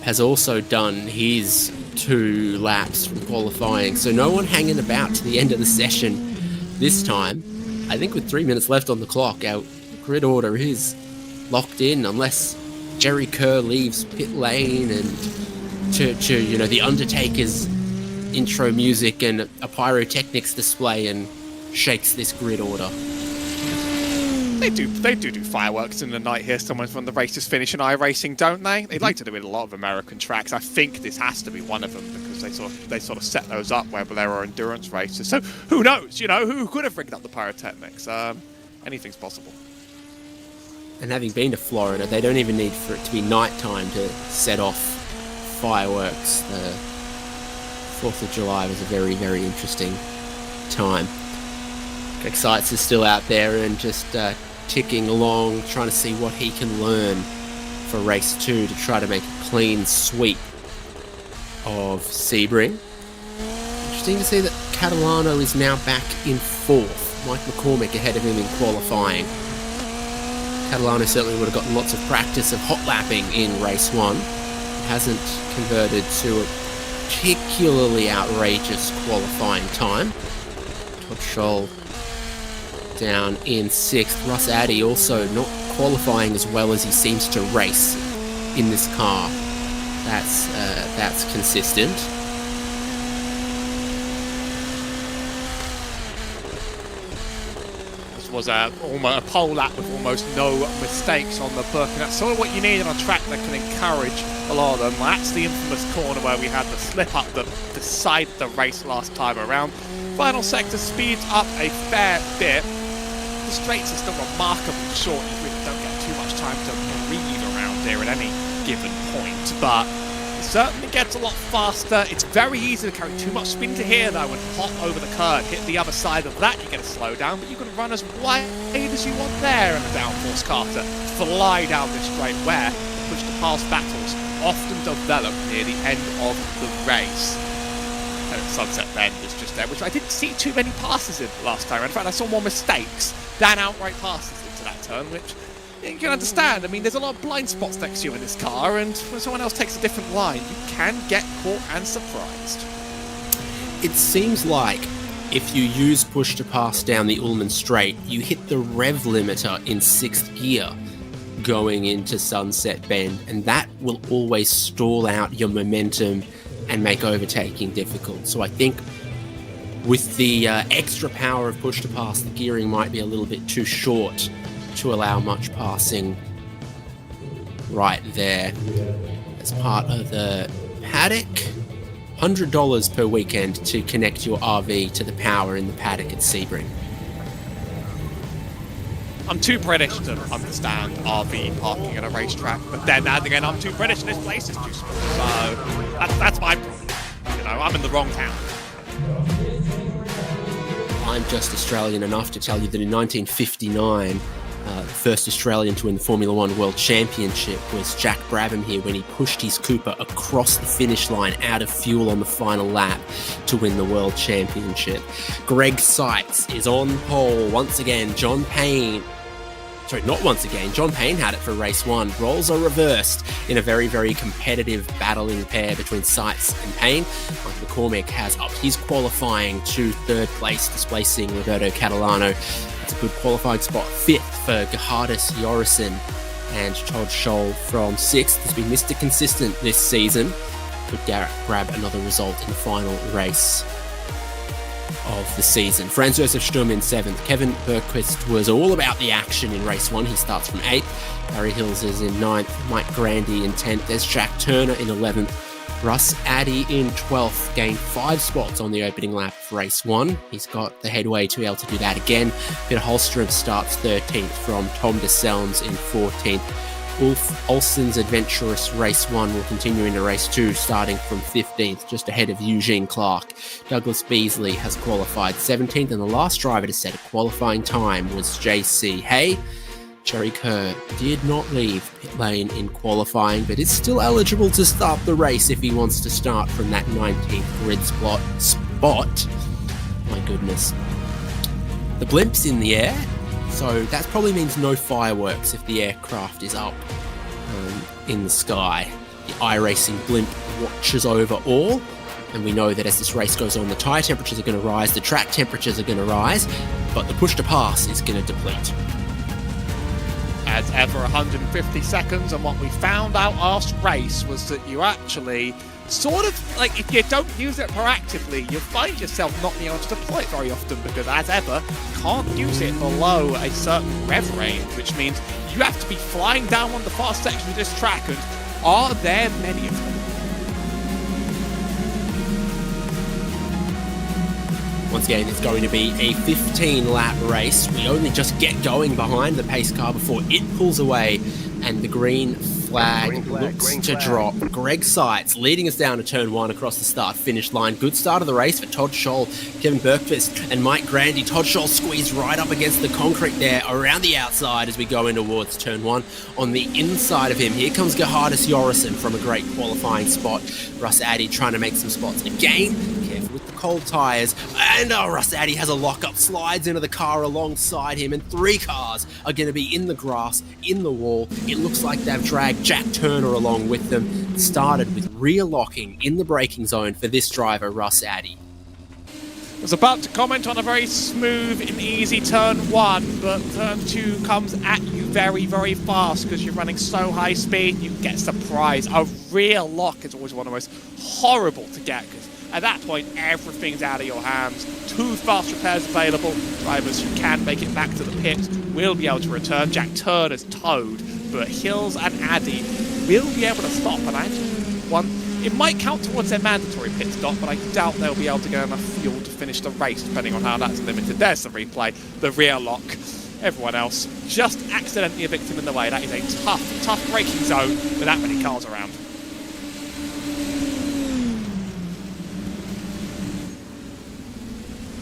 has also done his 2 laps from qualifying. So no one hanging about to the end of the session this time. I think with 3 minutes left on the clock, our grid order is locked in unless Jerry Kerr leaves pit lane and to the Undertaker's intro music and a pyrotechnics display and shakes this grid order. They do fireworks in the night here somewhere from the races finish in iRacing, don't they? They like to do it a lot of American tracks. I think this has to be one of them because they sort of set those up where there are endurance races. So who knows? Who could have rigged up the pyrotechnics? Anything's possible. And having been to Florida, they don't even need for it to be nighttime to set off fireworks. The 4th of July was a very, very interesting time. Greg Seitz is still out there and just ticking along, trying to see what he can learn for race 2 to try to make a clean sweep of Sebring. Interesting to see that Catalano is now back in 4th. Mike McCormick ahead of him in qualifying. Catalano certainly would have gotten lots of practice of hot lapping in race 1. Hasn't converted to a particularly outrageous qualifying time. Todd Scholl down in 6th. Russ Addy also not qualifying as well as he seems to race in this car. That's consistent. Was a pole lap with almost no mistakes on the book, and that's sort of what you need on a track that can encourage a lot of them. That's the infamous corner where we had the slip up that decided the race last time around. Final sector speeds up a fair bit. The straights are still remarkably short. You really don't get too much time to breathe around here at any given point, but it certainly gets a lot faster. It's very easy to carry too much spin to here though and hop over the curb. Hit the other side of that, you get a slow down, but you can run as wide as you want there in a downforce car to fly down this straight where push to pass battles often develop near the end of the race. And Sunset Bend is just there, which I didn't see too many passes in last time. In fact, I saw more mistakes than outright passes into that turn, which you can understand. I mean, there's a lot of blind spots next to you in this car, and when someone else takes a different line, you can get caught and surprised. It seems like if you use push to pass down the Ullman Straight, you hit the rev limiter in 6th gear going into Sunset Bend, and that will always stall out your momentum and make overtaking difficult. So I think with the extra power of push to pass, the gearing might be a little bit too short to allow much passing right there. As part of the paddock, $100 per weekend to connect your RV to the power in the paddock at Sebring. I'm too British to understand RV parking at a racetrack, but then again, I'm too British and this place is too small. So that's my problem. You know, I'm in the wrong town. I'm just Australian enough to tell you that in 1959, the first Australian to win the Formula One World Championship was Jack Brabham here when he pushed his Cooper across the finish line out of fuel on the final lap to win the World Championship. Greg Seitz is on pole once again. John Payne had it for race 1. Roles are reversed in a very, very competitive battling pair between Seitz and Payne. Mike McCormick has upped his qualifying to 3rd place, displacing Roberto Catalano. It's a good qualifying spot. 5th for Gerhardus Jorrison, and Todd Scholl from 6th has been Mr. Consistent this season. Could grab another result in the final race of the season. Franz Josef Sturm in 7th. Kevin Bergquist was all about the action in race 1. He starts from 8th. Barry Hills is in 9th. Mike Grandy in 10th. There's Jack Turner in 11th. Russ Addy in 12th, gained 5 spots on the opening lap of race 1. He's got the headway to be able to do that again. Peter Holstrom starts 13th from Tom DeSelms in 14th. Ulf Olsen's adventurous race 1 will continue into race 2, starting from 15th, just ahead of Eugene Clark. Douglas Beasley has qualified 17th, and the last driver to set a qualifying time was JC Hay. Jerry Kerr did not leave pit lane in qualifying, but is still eligible to start the race if he wants to start from that 19th grid spot. My goodness. The blimp's in the air, so that probably means no fireworks if the aircraft is up in the sky. The iRacing blimp watches over all, and we know that as this race goes on, the tyre temperatures are going to rise, the track temperatures are going to rise, but the push to pass is going to deplete. As ever, 150 seconds, and what we found out last race was that you actually sort of, like, if you don't use it proactively, you'll find yourself not being able to deploy it very often, because as ever, you can't use it below a certain rev range, which means you have to be flying down one of the fast sections of this track, and are there many of them? Once again, it's going to be a 15-lap race. We only just get going behind the pace car before it pulls away, and the green flag looks to drop. Greg Seitz leading us down to turn 1 across the start-finish line. Good start of the race for Todd Scholl, Kevin Bergquist, and Mike Grandy. Todd Scholl squeezed right up against the concrete there around the outside as we go in towards turn 1. On the inside of him, here comes Gerhardus Jorrison from a great qualifying spot. Russ Addy trying to make some spots again. Careful with the cold tyres. And Russ Addy has a lock-up, slides into the car alongside him, and 3 cars are going to be in the grass, in the wall. It looks like they've dragged Jack Turner along with them. Started with rear locking in the braking zone for this driver, Russ Addy. I was about to comment on a very smooth and easy turn 1, but turn 2 comes at you very, very fast because you're running so high speed, you get surprised. A rear lock is always one of the most horrible to get, because at that point, everything's out of your hands. 2 fast repairs available. Drivers who can make it back to the pit will be able to return. Jack Turner's towed, but Hills and Addy will be able to stop. And it might count towards their mandatory pit stop, but I doubt they'll be able to get enough fuel to finish the race, depending on how that's limited. There's the replay. The rear lock. Everyone else just accidentally a victim in the way. That is a tough, tough braking zone with that many cars around.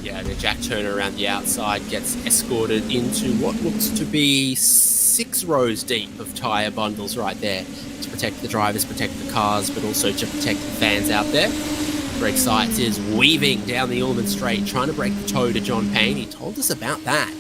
Yeah, the Jack Turner around the outside gets escorted into what looks to be 6 rows deep of tyre bundles right there to protect the drivers, protect the cars, but also to protect the fans out there. Greg Seitz is weaving down the Ullman Straight, trying to break the toe to John Payne. He told us about that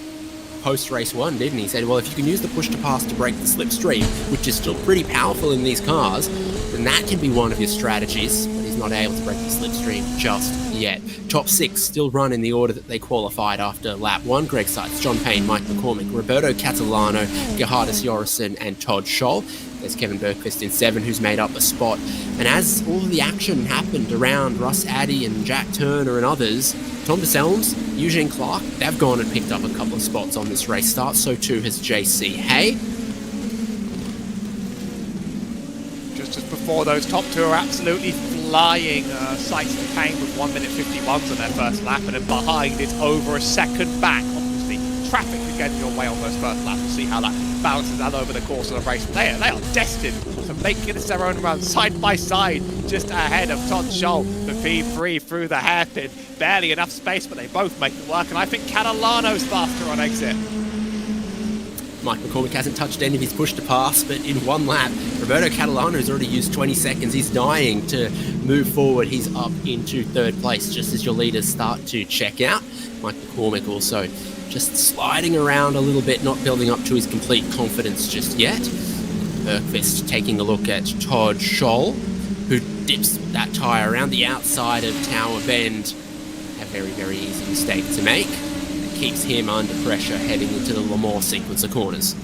post-race one, didn't he? He said, well, if you can use the push-to-pass to break the slipstream, which is still pretty powerful in these cars, then that can be one of your strategies. But he's not able to break the slipstream just yet. Top 6 still run in the order that they qualified after lap 1. Greg Seitz, John Payne, Mike McCormick, Roberto Catalano, Gerhardus Jorrison, and Todd Scholl. There's Kevin Bergqvist in 7, who's made up a spot. And as all of the action happened around Russ Addy and Jack Turner and others, Tom DeSelms, Eugene Clark, they've gone and picked up a couple of spots on this race start. So too has JC Hay. Just before those top 2 are absolutely flying, Seitz and Payne with 1 minute 51s on their first lap, and then behind it's over a second back. Obviously, traffic could get in your way on those first laps. We'll see how that balances out over the course of the race. They are destined to make this their own run, side by side, just ahead of Todd Scholl, the P3 through the hairpin. Barely enough space, but they both make it work, and I think Catalano's faster on exit. Mike McCormick hasn't touched any of his push to pass, but in one lap, Roberto Catalano's already used 20 seconds. He's dying to move forward. He's up into 3rd place just as your leaders start to check out. Mike McCormick also just sliding around a little bit, not building up to his complete confidence just yet. Bergqvist taking a look at Todd Scholl, who dips that tyre around the outside of Tower Bend. A very, very easy mistake to make. Keeps him under pressure heading into the Le Mans sequence of corners.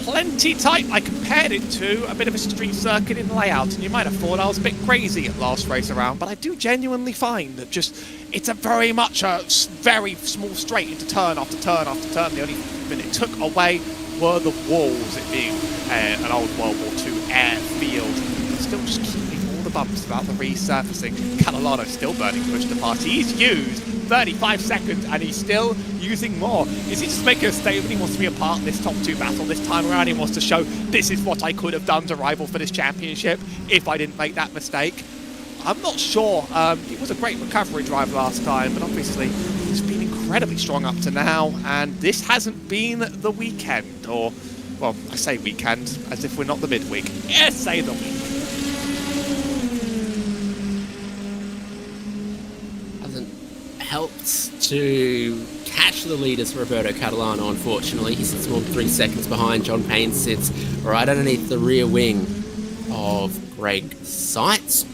Plenty tight. I compared it to a bit of a street circuit in layout, and you might have thought I was a bit crazy at last race around, but I do genuinely find that it's a very much a very small straight into turn after turn after turn. The only thing it took away were the walls, it being an old World War II airfield. But still just keeping all the bumps about the resurfacing. Catalano still burning push to pass. He's used 35 seconds and he's still using more. Is he just making a statement? He wants to be a part of this top 2 battle this time around. He wants to show this is what I could have done to rival for this championship if I didn't make that mistake. I'm not sure. It was a great recovery drive last time, but obviously he's been incredibly strong up to now, and this hasn't been the weekend, or, well, I say weekend as if we're not the midweek. Yes, say the week. Hasn't helped to catch the leaders for Roberto Catalano, unfortunately. He sits more than 3 seconds behind. John Payne sits right underneath the rear wing of Greg Seitz.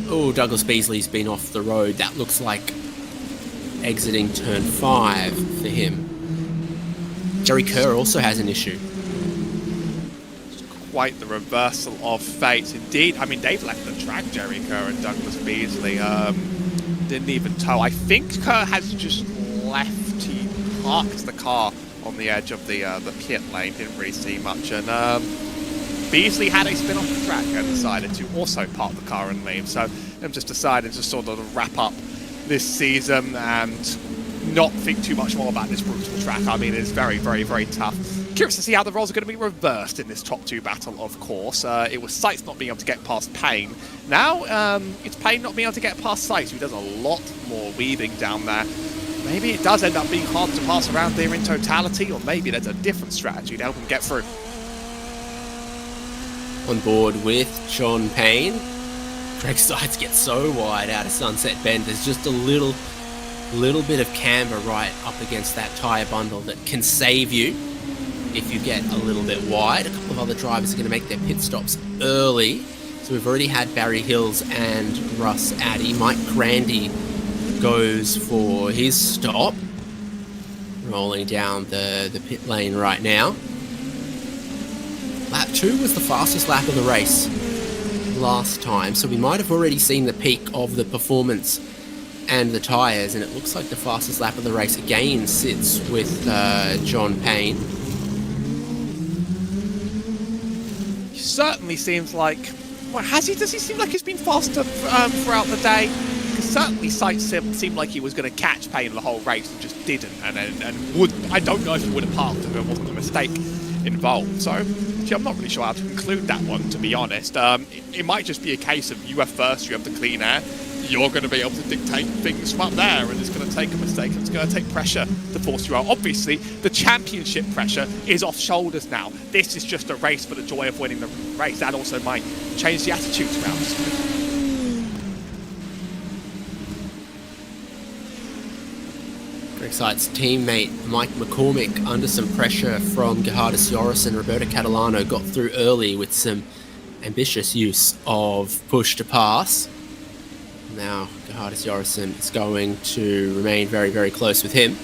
Oh, Douglas Beasley's been off the road. That looks like exiting turn 5 for him. Jerry Kerr also has an issue. Quite the reversal of fate, indeed. I mean, they've left the track, Jerry Kerr and Douglas Beasley. Didn't even tow. I think Kerr has just left. He parked the car on the edge of the pit lane. Didn't really see much. And Beasley had a spin off the track and decided to also park the car and leave. So I'm just deciding to sort of wrap up this season and not think too much more about this brutal track. I mean, it's very, very, very tough. Curious to see how the roles are going to be reversed in this top 2 battle, of course. It was Seitz not being able to get past Payne. Now it's Payne not being able to get past Seitz, who does a lot more weaving down there. Maybe it does end up being hard to pass around there in totality, or maybe there's a different strategy to help him get through. On board with John Payne. Greg Seitz gets so wide out of Sunset Bend. There's just a little bit of camber right up against that tyre bundle that can save you if you get a little bit wide. A couple of other drivers are going to make their pit stops early. So we've already had Barry Hills and Russ Addy. Mike Grandy goes for his stop. Rolling down the pit lane right now. Lap 2 was the fastest lap of the race last time, so we might have already seen the peak of the performance and the tyres, and it looks like the fastest lap of the race again sits with John Payne. He certainly seems like... Well, does he seem like he's been faster throughout the day? Because certainly Seitz seemed like he was going to catch Payne the whole race and just didn't, and would... I don't know if he would have parked if there wasn't a mistake involved. So I'm not really sure how to conclude that one, to be honest. It might just be a case of you have first, you have the clean air, you're going to be able to dictate things from up there, and it's going to take a mistake and it's going to take pressure to force you out. Obviously, the championship pressure is off shoulders now. This is just a race for the joy of winning the race. That also might change the attitudes around this. Greg Sight's teammate Mike McCormick, under some pressure from Gerhardus Joris and Roberto Catalano, got through early with some ambitious use of push to pass. Now Gerhardus Jorison is going to remain very, very close with him.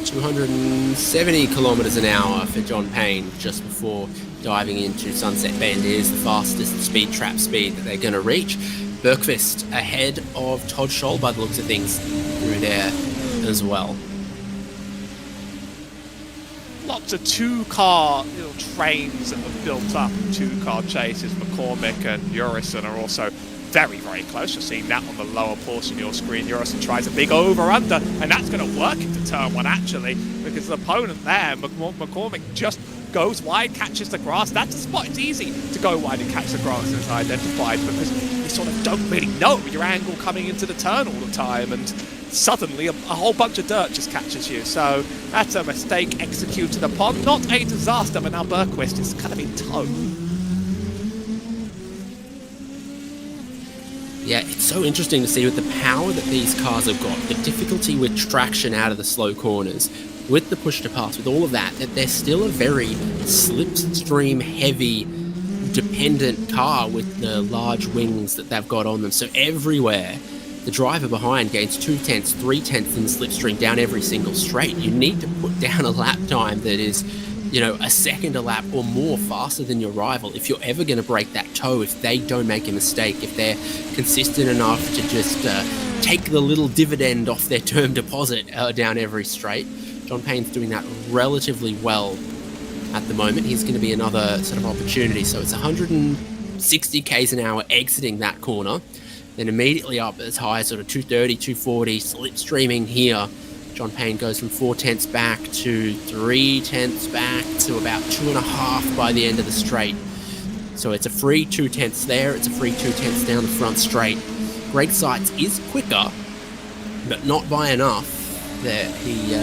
270 kilometers an hour for John Payne just before diving into Sunset Bend is the fastest speed trap speed that they're going to reach. Bergqvist ahead of Todd Scholl by the looks of things through there as well. Lots of two-car little trains that have built up, two-car chases. McCormick and Jurison are also very, very close. You're seeing that on the lower portion of your screen. Jurison tries a big over-under, and that's going to work into turn one, actually, because the opponent there, McCormick, just goes wide, catches the grass. That's a spot. It's easy to go wide and catch the grass as identified, because you sort of don't really know your angle coming into the turn all the time, and suddenly a whole bunch of dirt just catches you. So that's a mistake executed upon. Not a disaster, but now Bergqvist is kind of in tow. Yeah, it's so interesting to see with the power that these cars have got, the difficulty with traction out of the slow corners, with the push to pass, with all of that, that they're still a very slipstream heavy dependent car with the large wings that they've got on them. So everywhere the driver behind gains 2/10, 3/10 in the slipstream down every single straight. You need to put down a lap time that is, you know, a second a lap or more faster than your rival if you're ever going to break that toe, if they don't make a mistake, if they're consistent enough to just take the little dividend off their term deposit down every straight. John Payne's doing that relatively well at the moment. He's going to be another sort of opportunity. So it's 160 k's an hour exiting that corner, then immediately up as high as sort of 230, 240, slipstreaming here. John Payne goes from 4/10 back to 3/10 back to about 2.5 by the end of the straight. So it's a free 2/10 there, it's a free 2/10 down the front straight. Greg Seitz is quicker, but not by enough that he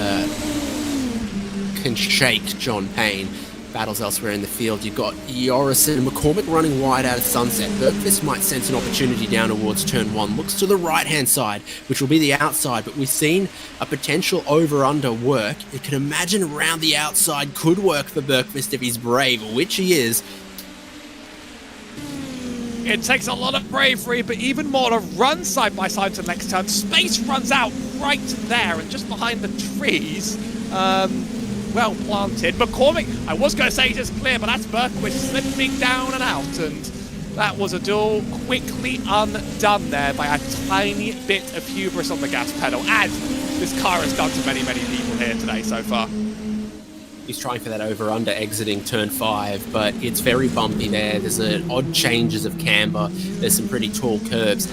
can shake John Payne. Battles elsewhere in the field. You've got Jorison and McCormick running wide out of Sunset. Bergqvist might sense an opportunity down towards turn one. Looks to the right-hand side, which will be the outside, but we've seen a potential over-under work. You can imagine around the outside could work for Bergqvist if he's brave, which he is. It takes a lot of bravery, but even more to run side by side to the next turn. Space runs out right there, and just behind the trees, well planted. McCormick, I was going to say just clear, but that's Bergqvist slipping down and out, and that was a duel quickly undone there by a tiny bit of hubris on the gas pedal, as this car has done to many, many people here today so far. He's trying for that over-under exiting turn 5, but it's very bumpy there. There's odd changes of camber. There's some pretty tall curbs.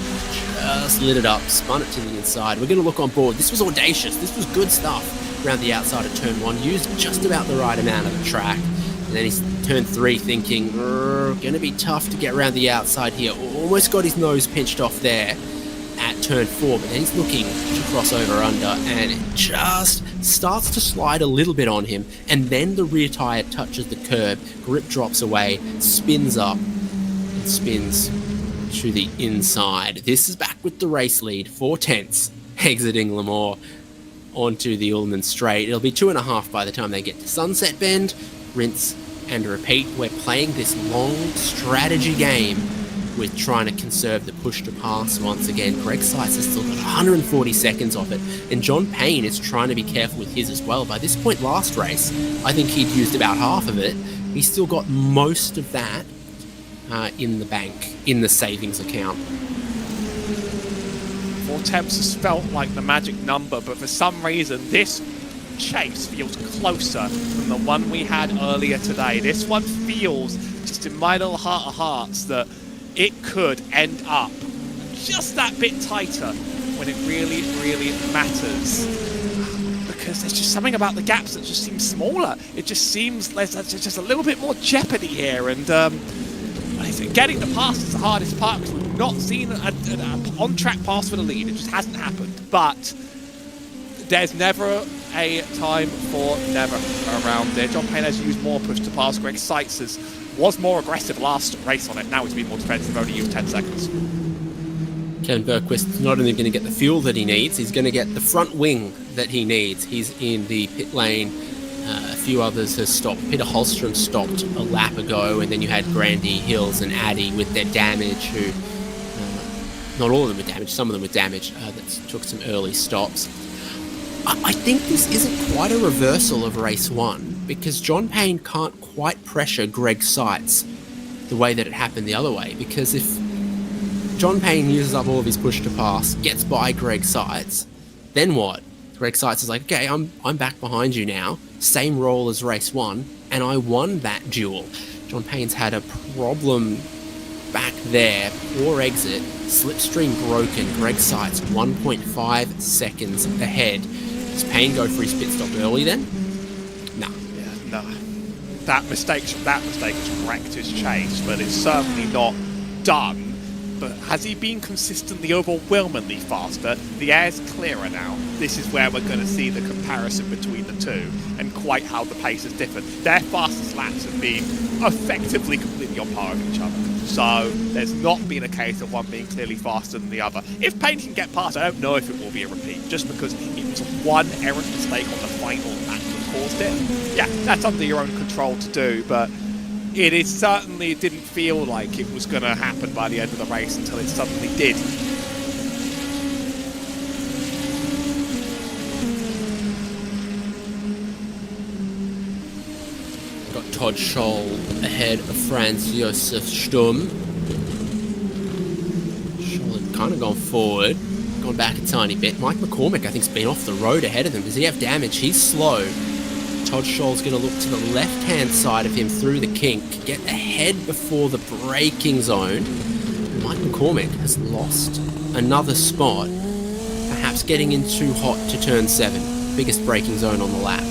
Just lit it up, spun it to the inside. We're going to look on board. This was audacious. This was good stuff around the outside of turn 1. Used just about the right amount of the track. And then he's turn 3 thinking, going to be tough to get around the outside here. Almost got his nose pinched off there at turn 4, but then he's looking to cross over under, and it just starts to slide a little bit on him, and then the rear tire touches the curb, grip drops away, spins up, and spins to the inside. This is back with the race lead, 4/10 exiting Lemoore onto the Ullman Straight. It'll be 2.5 by the time they get to Sunset Bend. Rinse and repeat. We're playing this long strategy game with trying to conserve the push to pass once again. Greg Seitz has still got 140 seconds off it, and John Payne is trying to be careful with his as well. By this point last race, I think he'd used about half of it. He's still got most of that in the bank, in the savings account. 4/10 has felt like the magic number, but for some reason this chase feels closer than the one we had earlier today. This one feels, just in my little heart of hearts, that it could end up just that bit tighter when it really, really matters. Because there's just something about the gaps that just seems smaller. It just seems there's just a little bit more jeopardy here, and getting the pass is the hardest part, because we've not seen an on-track pass for the lead. It just hasn't happened. But there's never a time for never around there. John Payne has used more push to pass. Greg Sykes was more aggressive last race on it. Now he's been more defensive, only used 10 seconds. Kevin Bergquist's not only going to get the fuel that he needs, he's going to get the front wing that he needs. He's in the pit lane. A few others have stopped. Peter Holstrom stopped a lap ago, and then you had Grandy, Hills, and Addy with their damage, who... not all of them were damaged, some of them were damaged, that took some early stops. I think this isn't quite a reversal of race 1, because John Payne can't quite pressure Greg Sykes the way that it happened the other way, because if John Payne uses up all of his push to pass, gets by Greg Sykes, then what? Greg Sykes is like, okay, I'm back behind you now, same role as race 1, and I won that duel. John Payne's had a problem back there, poor exit, slipstream broken, Greg Sykes 1.5 seconds ahead. Does Payne go for his pit stop early then? No. Yeah, no. That mistake is correct, it's changed, but it's certainly not done. But has he been consistently overwhelmingly faster? The air's clearer now. This is where we're going to see the comparison between the two and quite how the pace is different. Their fastest laps have been effectively completely on par with each other. So there's not been a case of one being clearly faster than the other. If Payne can get past, I don't know if it will be a repeat, just because it was one errant mistake on the final lap that caused it. Yeah, that's under your own control to do, but it certainly didn't feel like it was going to happen by the end of the race until it suddenly did. Got Todd Scholl ahead of Franz Josef Sturm. Scholl had kind of gone forward, gone back a tiny bit. Mike McCormick, I think, has been off the road ahead of them. Does he have damage? He's slow. Todd Scholl's going to look to the left-hand side of him through the kink, get ahead before the braking zone. Mike McCormick has lost another spot, perhaps getting in too hot to turn 7. Biggest braking zone on the lap.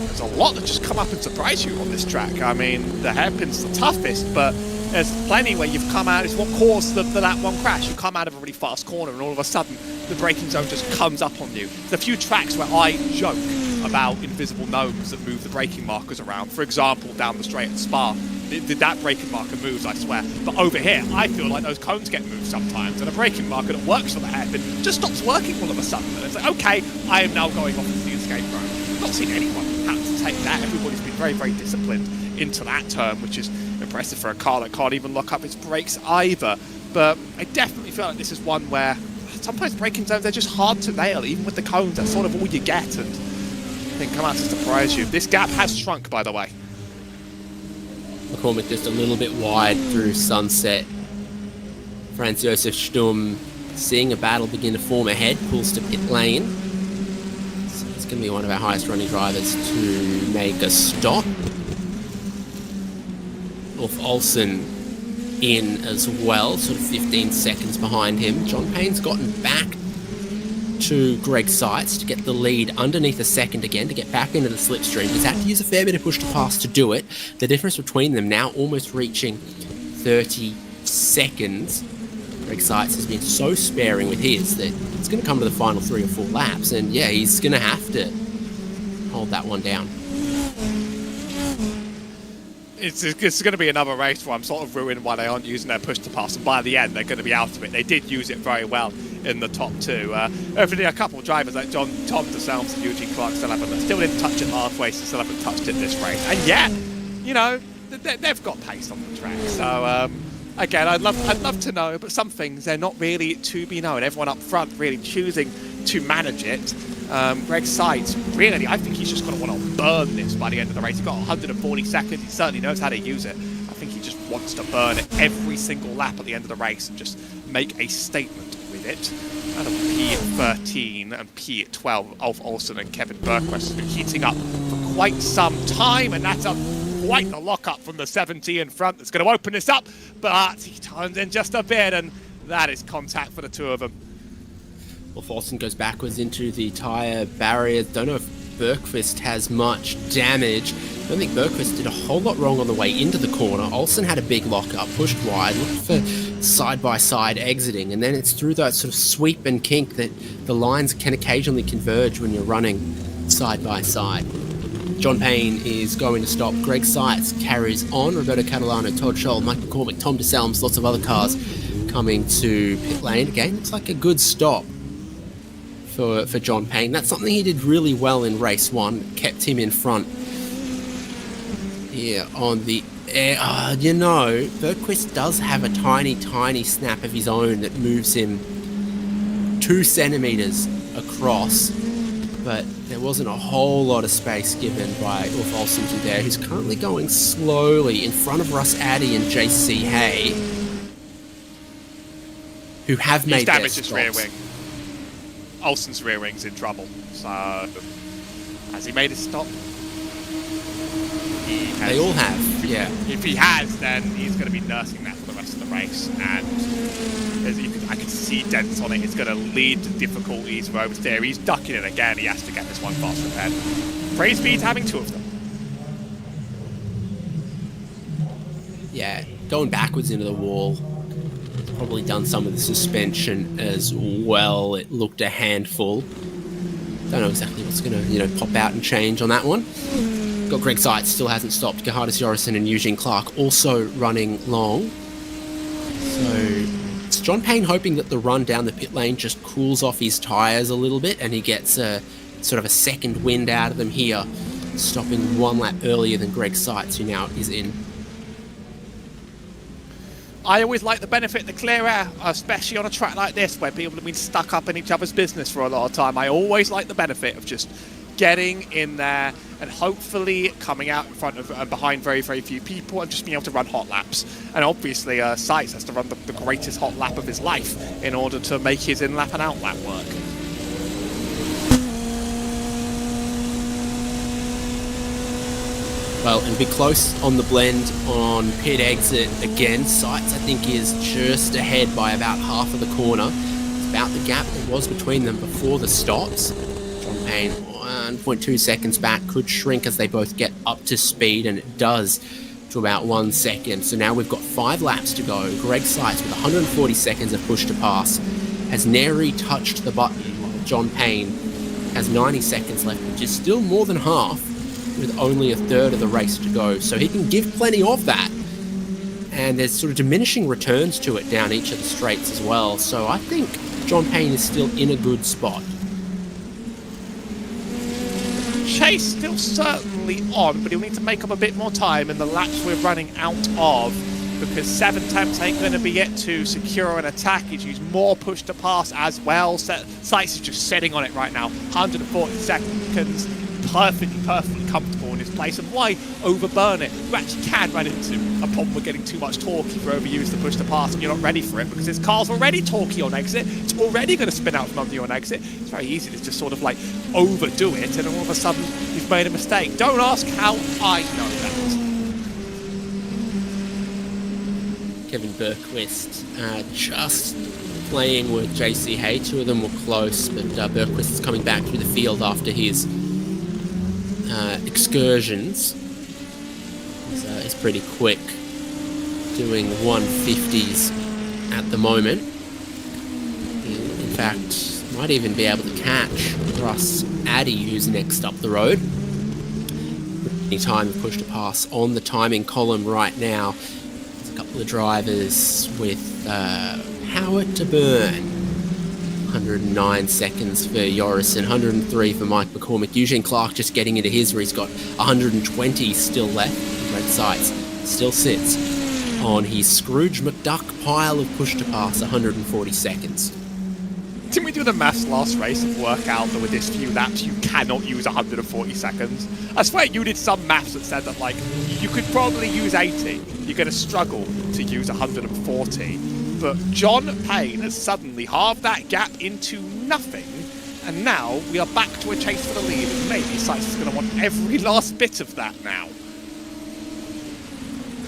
There's a lot that just come up and surprise you on this track. I mean, the hairpin's the toughest, but there's plenty where you've come out. It's what caused that one crash. You come out of a really fast corner and all of a sudden the braking zone just comes up on you. There's a few tracks where I joke about invisible gnomes that move the braking markers around. For example, down the straight at Spa, that braking marker moves, I swear. But over here, I feel like those cones get moved sometimes, and a braking marker that works for the hairpin just stops working all of a sudden. And it's like, okay, I am now going off into the escape road. I've not seen anyone have to take that. Everybody's been very, very disciplined into that turn, which is impressive for a car that can't even lock up its brakes either. But I definitely feel like this is one where sometimes braking zones, they're just hard to nail, even with the cones. That's sort of all you get, and I think come out to surprise you. This gap has shrunk, by the way. McCormick just a little bit wide through Sunset. Franz Josef Sturm seeing a battle begin to form ahead, pulls to pit lane. So it's going to be one of our highest running drivers to make a stop. Ulf Olsen in as well, sort of 15 seconds behind him. John Payne's gotten back to Greg Sykes to get the lead underneath a second again, to get back into the slipstream. He's had to use a fair bit of push to pass to do it. The difference between them now almost reaching 30 seconds. Greg Sykes has been so sparing with his that it's going to come to the final 3 or 4 laps, and yeah, he's going to have to hold that one down. It's going to be another race where I'm sort of ruined why they aren't using their push to pass, and by the end they're going to be out of it. They did use it very well in the top 2. Hopefully a couple of drivers like Tom DeSalms and Eugene Clark still didn't touch it halfway, so still haven't touched it this race. And yet, you know, they've got pace on the track. So again, I'd love to know, but some things they're not really to be known. Everyone up front really choosing to manage it. Greg Sykes, really, I think he's just going to want to burn this by the end of the race. He's got 140 seconds. He certainly knows how to use it. I think he just wants to burn it every single lap at the end of the race and just make a statement with it. And P13 and P12, Ulf Olsen and Kevin Bergquist have been heating up for quite some time, and that's quite the lock-up from the 70 in front that's going to open this up, but he turns in just a bit, and that is contact for the two of them. Ulf Olsen goes backwards into the tyre barrier. Don't know if Bergqvist has much damage. I don't think Bergqvist did a whole lot wrong on the way into the corner. Olsen had a big lock-up, pushed wide, looked for side-by-side exiting, and then it's through that sort of sweep and kink that the lines can occasionally converge when you're running side-by-side. John Payne is going to stop. Greg Seitz carries on. Roberto Catalano, Todd Scholl, Mike McCormick, Tom DeSalms, lots of other cars coming to pit lane. Again, looks like a good stop for John Payne. That's something he did really well in race 1. Kept him in front here on the air. Bergqvist does have a tiny, tiny snap of his own that moves him 2 centimeters across, but there wasn't a whole lot of space given by Ulf Olsen there, who's currently going slowly in front of Russ Addy and JC Hay, who have made their stops. He's damaged his rear wing. Olsen's rear wing's in trouble. So, has he made his stop? They all have, yeah. If he has, then he's going to be nursing that for the rest of the race. And I can see dents on it. It's going to lead to difficulties for oversteer. He's ducking it again. He has to get this one fast repaired. Praise be to having 2 of them. Yeah, going backwards into the wall. Probably done some of the suspension as well. It looked a handful. Don't know exactly what's going to, pop out and change on that one. Got Greg Seitz, still hasn't stopped. Gerhardus Jorrison and Eugene Clark also running long. So it's John Payne hoping that the run down the pit lane just cools off his tyres a little bit and he gets a sort of a second wind out of them here, stopping 1 lap earlier than Greg Seitz, who now is in. I always like the benefit of the clear air, especially on a track like this where people have been stuck up in each other's business for a lot of time. I always like the benefit of just getting in there and hopefully coming out in front of and behind very, very few people and just being able to run hot laps. And obviously, Seitz has to run the greatest hot lap of his life in order to make his in-lap and out-lap work. Well, and be close on the blend on pit exit again. Seitz, I think, is just ahead by about half of the corner. It's about the gap that was between them before the stops. John Payne, 1.2 seconds back, could shrink as they both get up to speed, and it does to about 1 second. So now we've got 5 laps to go. Greg Seitz, with 140 seconds of push to pass, has nary touched the button, while John Payne has 90 seconds left, which is still more than half, with only a third of the race to go. So he can give plenty of that. And there's sort of diminishing returns to it down each of the straights as well. So I think John Payne is still in a good spot. Chase still certainly on, but he'll need to make up a bit more time in the laps we're running out of, because 7 attempts ain't going to be it to secure an attack. He's used more push to pass as well. Seitz is just sitting on it right now. 140 seconds. Perfectly comfortable in his place. And why overburn it? You actually can run into a problem with getting too much torque if you overuse the push to pass and you're not ready for it, because his car's already torquey on exit. It's already going to spin out from under you on exit. It's very easy to just sort of like overdo it, and all of a sudden you've made a mistake. Don't ask how I know that. Kevin Bergqvist just playing with JC Hay. 2 of them were close, but Bergqvist is coming back through the field after his excursions. He's pretty quick, doing 150s at the moment. In fact, might even be able to catch Russ Addy, who's next up the road. Any time of push to pass on the timing column right now. There's a couple of drivers with power to burn. 109 seconds for Jorrison, 103 for Mike McCormick. Eugene Clark just getting into his, where he's got 120 still left. Greg Seitz still sits on his Scrooge McDuck pile of push to pass, 140 seconds. Didn't we do the maths last race and work out that with this few laps you cannot use 140 seconds? I swear you did some maths that said that, like, you could probably use 80. You're going to struggle to use 140. But John Payne has suddenly halved that gap into nothing, and now we are back to a chase for the lead, and maybe Seitz is going to want every last bit of that now.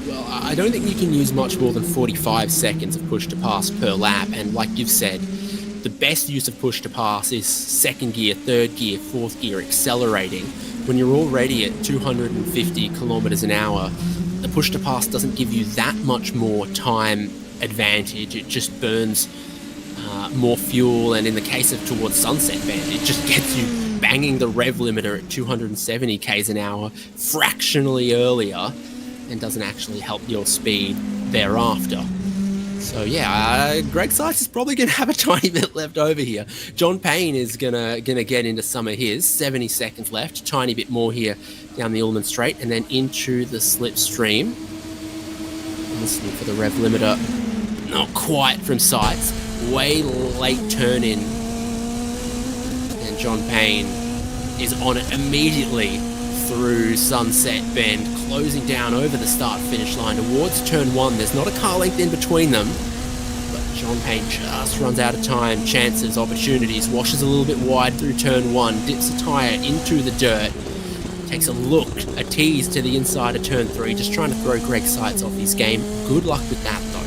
Well, I don't think you can use much more than 45 seconds of push to pass per lap, and like you've said, the best use of push to pass is second gear, third gear, fourth gear accelerating. When you're already at 250 kilometers an hour, the push to pass doesn't give you that much more time advantage. It just burns more fuel, and in the case of towards Sunset Bend, it just gets you banging the rev limiter at 270 k's an hour fractionally earlier and doesn't actually help your speed thereafter. So yeah, Greg Sykes is probably going to have a tiny bit left over here. John Payne is gonna get into some of his. 70 seconds left, tiny bit more here down the Ullman Straight, and then into the slipstream. Listening for the rev limiter, not quite from Sykes. Way late turn in, and John Payne is on it immediately through Sunset Bend, closing down over the start-finish line towards turn 1. There's not a car length in between them, but John Payne just runs out of time, chances, opportunities, washes a little bit wide through turn 1, dips a tyre into the dirt, takes a look, a tease to the inside of turn 3, just trying to throw Greg Sykes off his game. Good luck with that, though.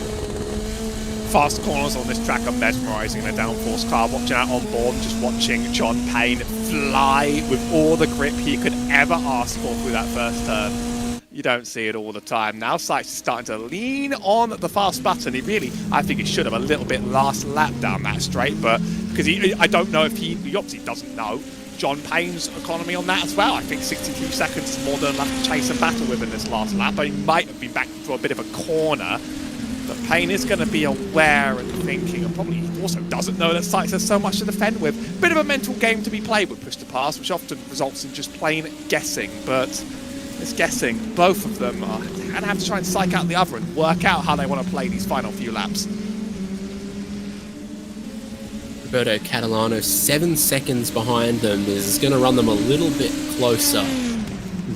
Fast corners on this track are mesmerising in a downforce car. Watching out on board, just watching John Payne fly with all the grip he could ever ask for through that first turn. You don't see it all the time. Now Sykes is starting to lean on the fast button. He really, I think he should have a little bit last lap down that straight, but because I don't know if he obviously doesn't know John Payne's economy on that as well. I think 62 seconds is more than enough to chase and battle with in this last lap, but he might have been back for a bit of a corner. But Payne is going to be aware and thinking, and probably also doesn't know that Sykes has so much to defend with. Bit of a mental game to be played with push to pass, which often results in just plain guessing. But it's guessing. Both of them are going to have to try and psych out the other and work out how they want to play these final few laps. Roberto Catalano, 7 seconds behind them, is going to run them a little bit closer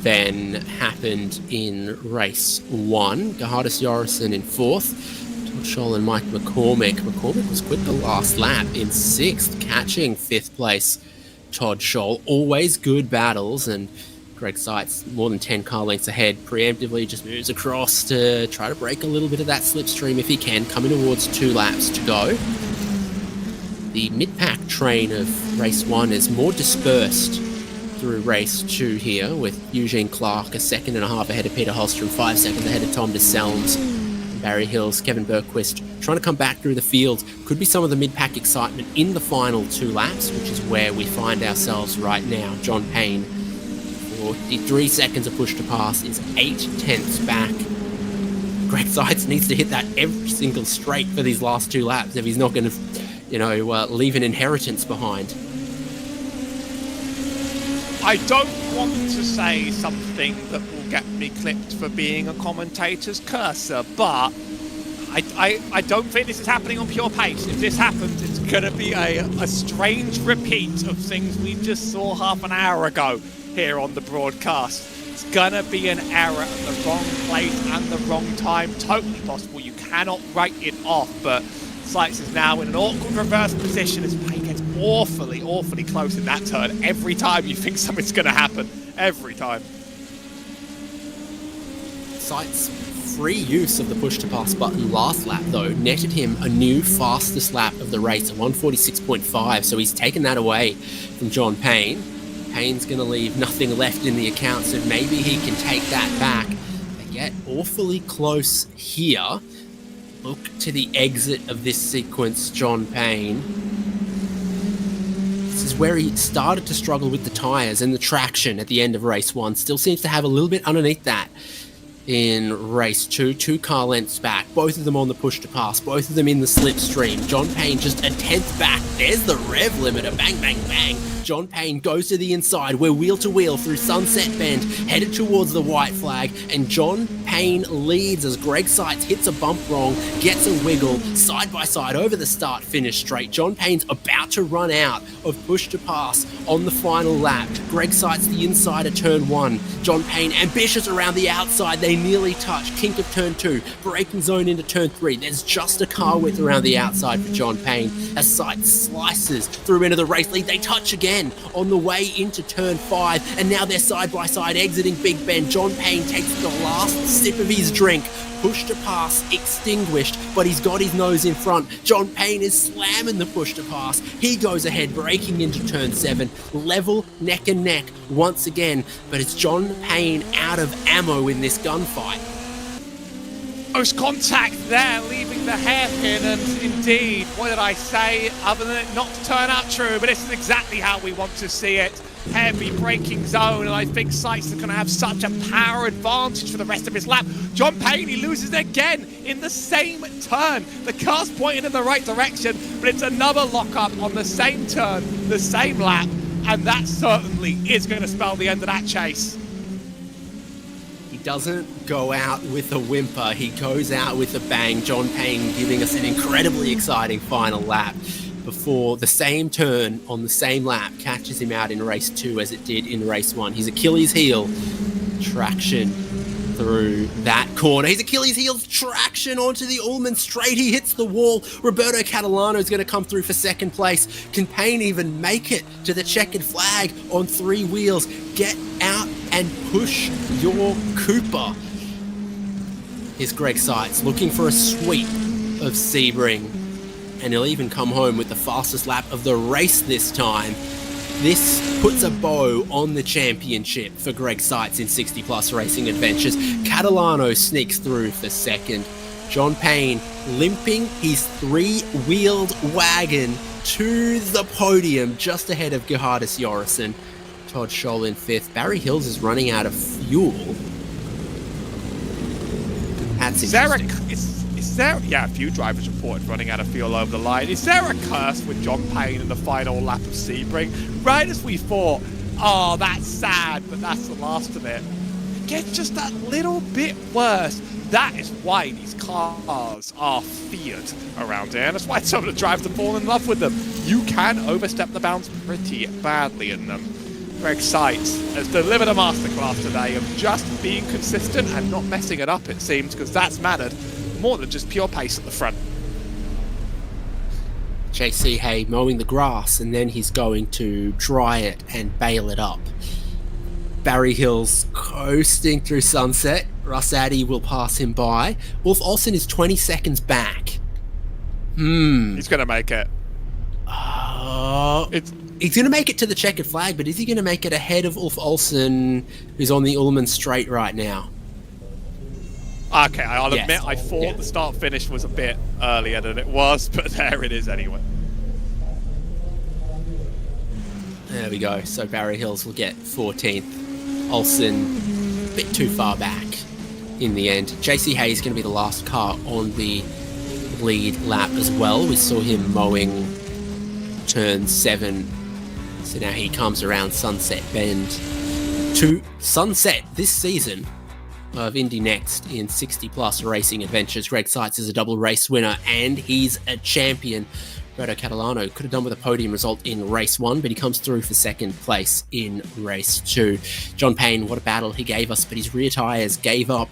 than happened in race 1. Gerhardus Jorrison in 4th. Todd Scholl and Mike McCormick. McCormick was quit the last lap in 6th, catching 5th place Todd Scholl. Always good battles, and Greg Sykes, more than 10 car lengths ahead, preemptively just moves across to try to break a little bit of that slipstream if he can, coming towards 2 laps to go. The mid-pack train of race 1 is more dispersed through race 2 here, with Eugene Clark 1.5 seconds ahead of Peter Holstrom, 5 seconds ahead of Tom DeSelms, Barry Hills, Kevin Bergquist trying to come back through the field. Could be some of the mid-pack excitement in the final 2 laps, which is where we find ourselves right now. John Payne, 43 seconds of push to pass, is 8 tenths back. Greg Sykes needs to hit that every single straight for these last 2 laps if he's not going to, leave an inheritance behind. I don't want to say something that will get me clipped for being a commentator's cursor, but I don't think this is happening on pure pace. If this happens, it's going to be a strange repeat of things we just saw half an hour ago here on the broadcast. It's going to be an error at the wrong place and the wrong time. Totally possible. You cannot write it off, but Sykes is now in an awkward reverse position as Payne gets awfully, awfully close in that turn. Every time you think something's going to happen. Every time. Sykes' free use of the push-to-pass button last lap, though, netted him a new fastest lap of the race at 146.5, so he's taken that away from John Payne. Payne's going to leave nothing left in the account, so maybe he can take that back. They get awfully close here. Look to the exit of this sequence, John Payne. This is where he started to struggle with the tyres and the traction at the end of race 1. Still seems to have a little bit underneath that in race 2. 2 car lengths back, both of them on the push to pass, both of them in the slipstream. John Payne just a 10th back. There's the rev limiter. Bang, bang, bang. John Payne goes to the inside. We're wheel to wheel through Sunset Bend, headed towards the white flag, and John Payne leads as Greg Sykes hits a bump wrong, gets a wiggle, side by side over the start-finish straight. John Payne's about to run out of push to pass on the final lap. Greg Sykes the inside of turn 1. John Payne ambitious around the outside. They nearly touch. Kink of turn 2. Braking zone into turn 3. There's just a car width around the outside for John Payne as Sykes slices through into the race lead. They touch again. again on the way into turn 5, and now they're side by side exiting Big Ben. John Payne takes the last sip of his drink. Push to pass extinguished, but he's got his nose in front. John Payne is slamming the push to pass. He goes ahead, breaking into turn 7, level neck and neck once again, but it's John Payne out of ammo in this gunfight. Close contact there, leaving the hairpin, and indeed, what did I say, other than it not to turn out true, but this is exactly how we want to see it. Heavy braking zone, and I think Sykes is going to have such a power advantage for the rest of his lap. John Payne, he loses again in the same turn. The car's pointing in the right direction, but it's another lockup on the same turn, the same lap, and that certainly is going to spell the end of that chase. He doesn't go out with a whimper, he goes out with a bang. John Payne giving us an incredibly exciting final lap before the same turn on the same lap catches him out in race 2 as it did in race 1. His Achilles heel traction through that corner. His Achilles heel traction onto the Ullman straight. He hits the wall. Roberto Catalano is going to come through for second place. Can Payne even make it to the checkered flag on 3 wheels? Get out and push your Cooper. Here's Greg Sykes looking for a sweep of Sebring, and he'll even come home with the fastest lap of the race this time. This puts a bow on the championship for Greg Sykes in 60 Plus Racing Adventures. Catalano sneaks through for second. John Payne limping his 3-wheeled wagon to the podium just ahead of Gerhardus Jorrison. Todd Scholl in 5th. Barry Hills is running out of fuel. That's interesting. Is there, a few drivers reported running out of fuel over the line. Is there a curse with John Payne in the final lap of Sebring? Right as we thought, oh, that's sad, but that's the last of it. It gets just that little bit worse. That is why these cars are feared around here, and that's why some of the drivers have fallen in love with them. You can overstep the bounds pretty badly in them. Greg Sykes has delivered a masterclass today of just being consistent and not messing it up, it seems, because that's mattered more than just pure pace at the front. JC Hay mowing the grass, and then he's going to dry it and bale it up. Barry Hills coasting through sunset. Russ Addy will pass him by. Wolf Olsen is 20 seconds back. He's going to make it. He's going to make it to the checkered flag, but is he going to make it ahead of Ulf Olsen, who's on the Ullman straight right now? Okay, I'll admit I thought the start-finish was a bit earlier than it was, but there it is anyway. There we go. So Barry Hills will get 14th. Olsen a bit too far back in the end. JC Hay is going to be the last car on the lead lap as well. We saw him mowing turn 7. So now he comes around Sunset Bend to sunset this season of Indy Next in 60 Plus Racing Adventures. Greg Sykes is a double race winner and he's a champion. Roberto Catalano could have done with a podium result in race 1, but he comes through for second place in race 2. John Payne, what a battle he gave us, but his rear tyres gave up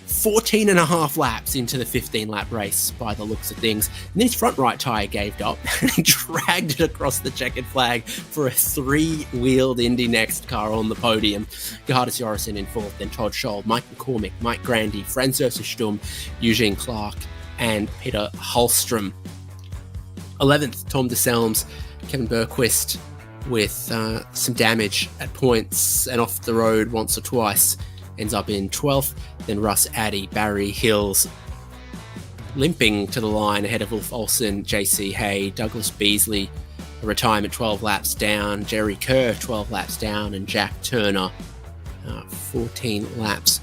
14 and a half laps into the 15-lap race by the looks of things. And then his front right tyre gave up and he dragged it across the checkered flag for a 3-wheeled Indy Next car on the podium. Gerhardus Jorrison in 4th, then Todd Scholl, Mike McCormick, Mike Grandy, Franz Sturm, Eugene Clark, and Peter Hallstrom. 11th, Tom DeSelms, Kevin Berquist with some damage at points and off the road once or twice. Ends up in 12th. Then Russ Addy, Barry Hills limping to the line ahead of Ulf Olsen, JC Hay, Douglas Beasley, a retirement 12 laps down, Jerry Kerr 12 laps down, and Jack Turner 14 laps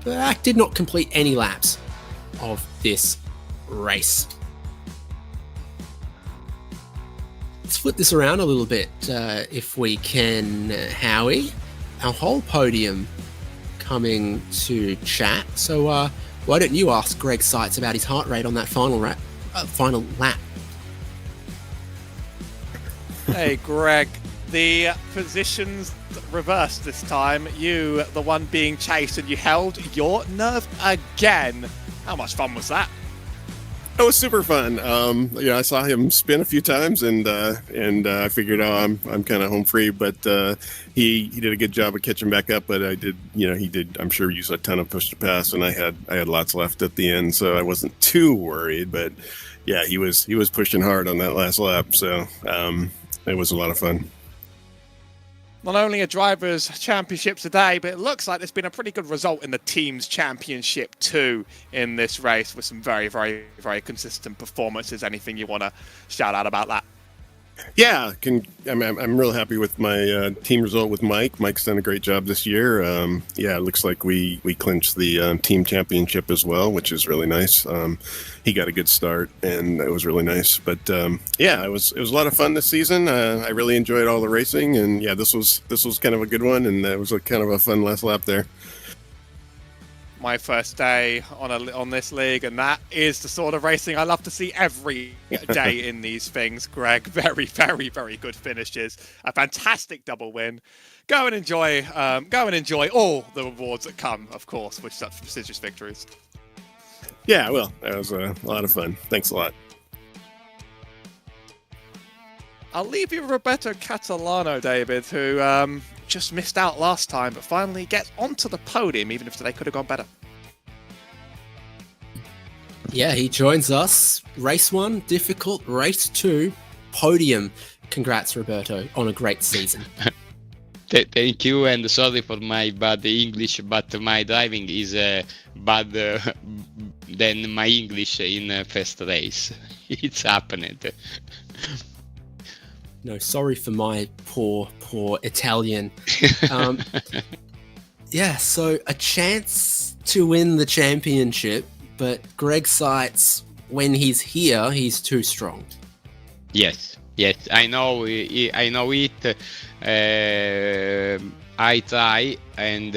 back. Did not complete any laps of this race. Let's flip this around a little bit if we can, Howie. Our whole podium coming to chat. So why don't you ask Greg Sykes about his heart rate on that final lap? Hey, Greg. The positions reversed this time. You, the one being chased, and you held your nerve again. How much fun was that? That was super fun. I saw him spin a few times, and I figured, I'm kind of home free. But he did a good job of catching back up. But he did. I'm sure use a ton of push to pass, and I had lots left at the end, so I wasn't too worried. But yeah, he was pushing hard on that last lap, so it was a lot of fun. Not only a drivers' championship today, but it looks like there's been a pretty good result in the team's championship too in this race, with some very, very, very consistent performances. Anything you want to shout out about that? Yeah, I'm real happy with my team result with Mike. Mike's done a great job this year. It looks like we clinched the team championship as well, which is really nice. He got a good start, and it was really nice. But it was a lot of fun this season. I really enjoyed all the racing, and yeah, this was kind of a good one, and it was kind of a fun last lap there. My first day on this league, and that is the sort of racing I love to see every day in these things. Greg, very, very, very good finishes, a fantastic double win. Go and enjoy all the rewards that come, of course, with such prestigious victories. Yeah, well, that was a lot of fun. Thanks a lot. I'll leave you with Roberto Catalano, David, who just missed out last time, but finally gets onto the podium, even if today could have gone better. Yeah, he joins us. Race 1, difficult. Race 2, podium. Congrats, Roberto, on a great season. Thank you, and sorry for my bad English, but my driving is bad than my English in first race. It's happened. No, sorry for my poor Italian. So a chance to win the championship, but Greg cites when he's here, he's too strong. Yes, I know it. I try, and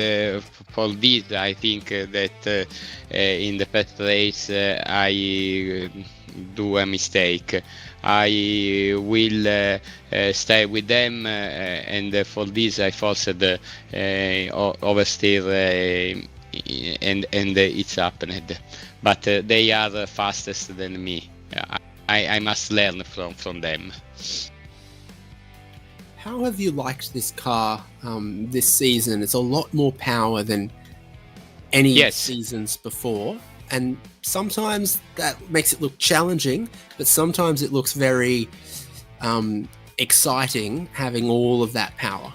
for this, I think that in the first race I do a mistake. I will stay with them, and for this I forced oversteer, and it's happened. But they are fastest than me. I must learn from them. How have you liked this car this season? It's a lot more power than any seasons before. And sometimes that makes it look challenging, but sometimes it looks very exciting having all of that power.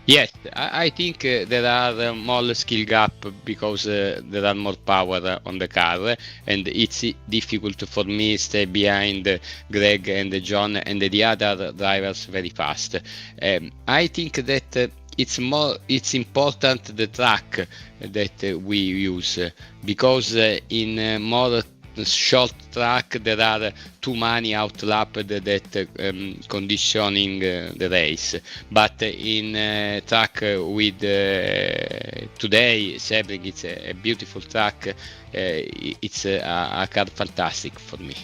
Yes, I think there are more skill gap because there are more power on the car, and it's difficult for me to stay behind Greg and John and the other drivers very fast. I think that it's important the track that we use, because in more short track there are too many outlap that conditioning the race, but in track with today Sebring, it's a beautiful track. It's a car fantastic for me.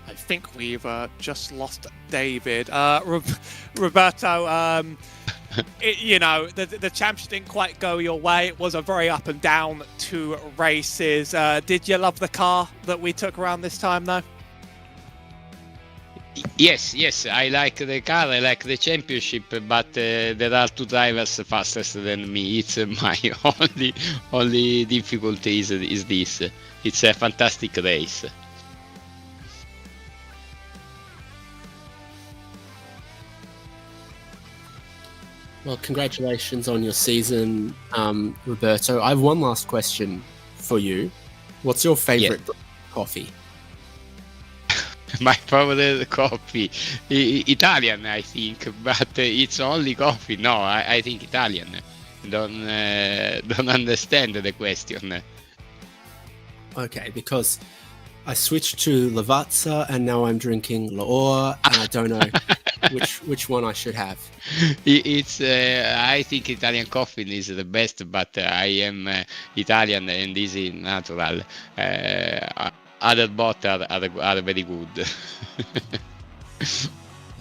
I think we've just lost David. Roberto, the championship didn't quite go your way. It was a very up and down 2 races. Did you love the car that we took around this time, though? Yes, I like the car, I like the championship, but there are 2 drivers faster than me. It's my only difficulty is this. It's a fantastic race. Well, congratulations on your season, Roberto. I have one last question for you. What's your favorite coffee? My favorite coffee, Italian, I think, but it's only coffee. No, I think Italian. Don't understand the question. Okay, because I switched to Lavazza and now I'm drinking L'Or, and I don't know which one I should have. It's I think Italian coffee is the best, but I am Italian and this is natural. Other both are very good.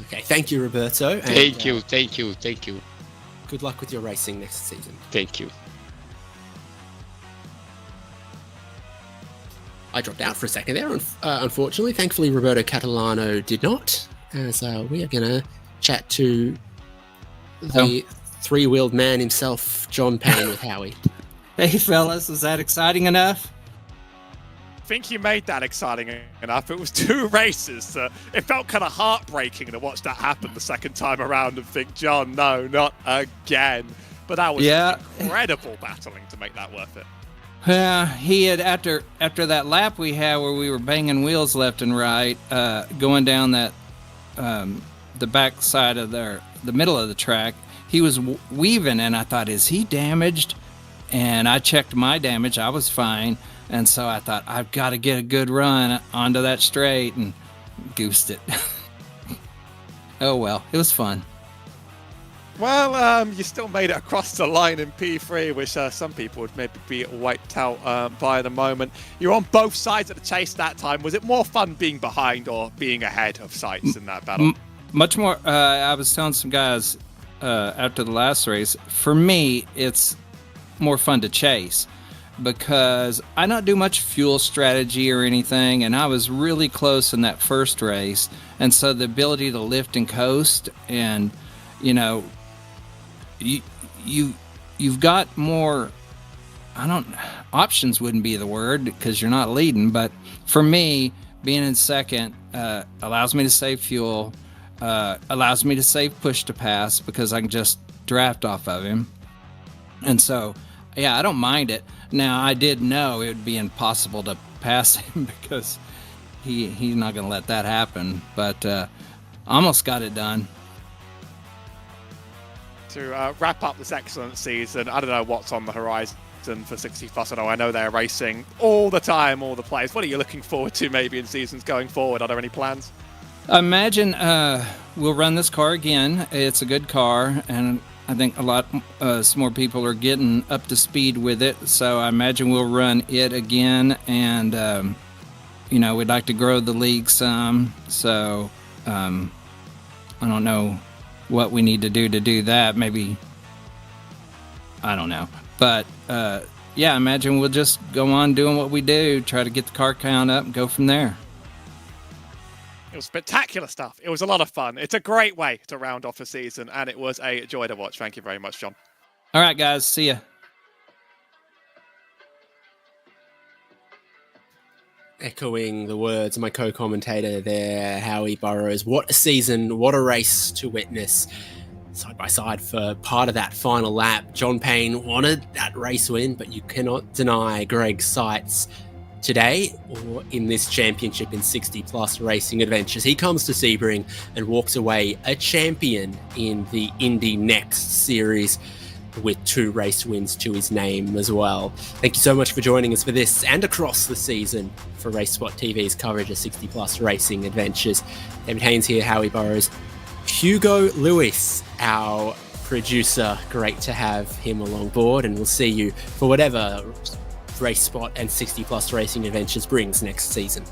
Okay, thank you, Roberto. And, Thank you. Good luck with your racing next season. Thank you. I dropped out for a second there, unfortunately. Thankfully, Roberto Catalano did not, as we are going to chat to the three-wheeled man himself, John Payne, with Howie. Hey, fellas, is that exciting enough? I think you made that exciting enough. It was 2 races. It felt kind of heartbreaking to watch that happen the second time around and think, John, no, not again. But that was incredible battling to make that worth it. Yeah, he had after that lap we had where we were banging wheels left and right, going down that the back side of the middle of the track. He was weaving, and I thought, is he damaged? And I checked my damage. I was fine, and so I thought I've got to get a good run onto that straight, and goosed it. Oh well, it was fun. Well, you still made it across the line in P3, which some people would maybe be wiped out by the moment. You're on both sides of the chase that time. Was it more fun being behind or being ahead of sights in that battle? Much more. I was telling some guys after the last race, for me, it's more fun to chase because I don't do much fuel strategy or anything, and I was really close in that first race. And so the ability to lift and coast and, you've got more, options wouldn't be the word because you're not leading, but for me, being in second allows me to save fuel, allows me to save push to pass because I can just draft off of him. And so, yeah, I don't mind it. Now, I did know it would be impossible to pass him because he's not going to let that happen, but almost got it done. To wrap up this excellent season, I don't know what's on the horizon for 60 Plus. I know they're racing all the time, all the players. What are you looking forward to maybe in seasons going forward? Are there any plans? I imagine we'll run this car again. It's a good car, and I think a lot some more people are getting up to speed with it. So I imagine we'll run it again, and we'd like to grow the league some. So I don't know what we need to do that. Maybe, I don't know. But yeah, I imagine we'll just go on doing what we do, try to get the car count up and go from there. It was spectacular stuff. It was a lot of fun. It's a great way to round off a season, and it was a joy to watch. Thank you very much, John. All right, guys. See ya. Echoing the words of my co-commentator there, Howie Burrows. What a season, what a race to witness. Side by side for part of that final lap. John Payne wanted that race win, but you cannot deny Greg's sights today or in this championship in 60 Plus Racing Adventures. He comes to Sebring and walks away a champion in the Indy Next series with 2 race wins to his name as well. Thank you so much for joining us for this and across the season for RaceSpotTV's coverage of 60 Plus Racing Adventures. David Haynes here, Howie Burrows. Hugo Lewis, our producer. Great to have him along board, and we'll see you for whatever RaceSpot and 60 Plus Racing Adventures brings next season.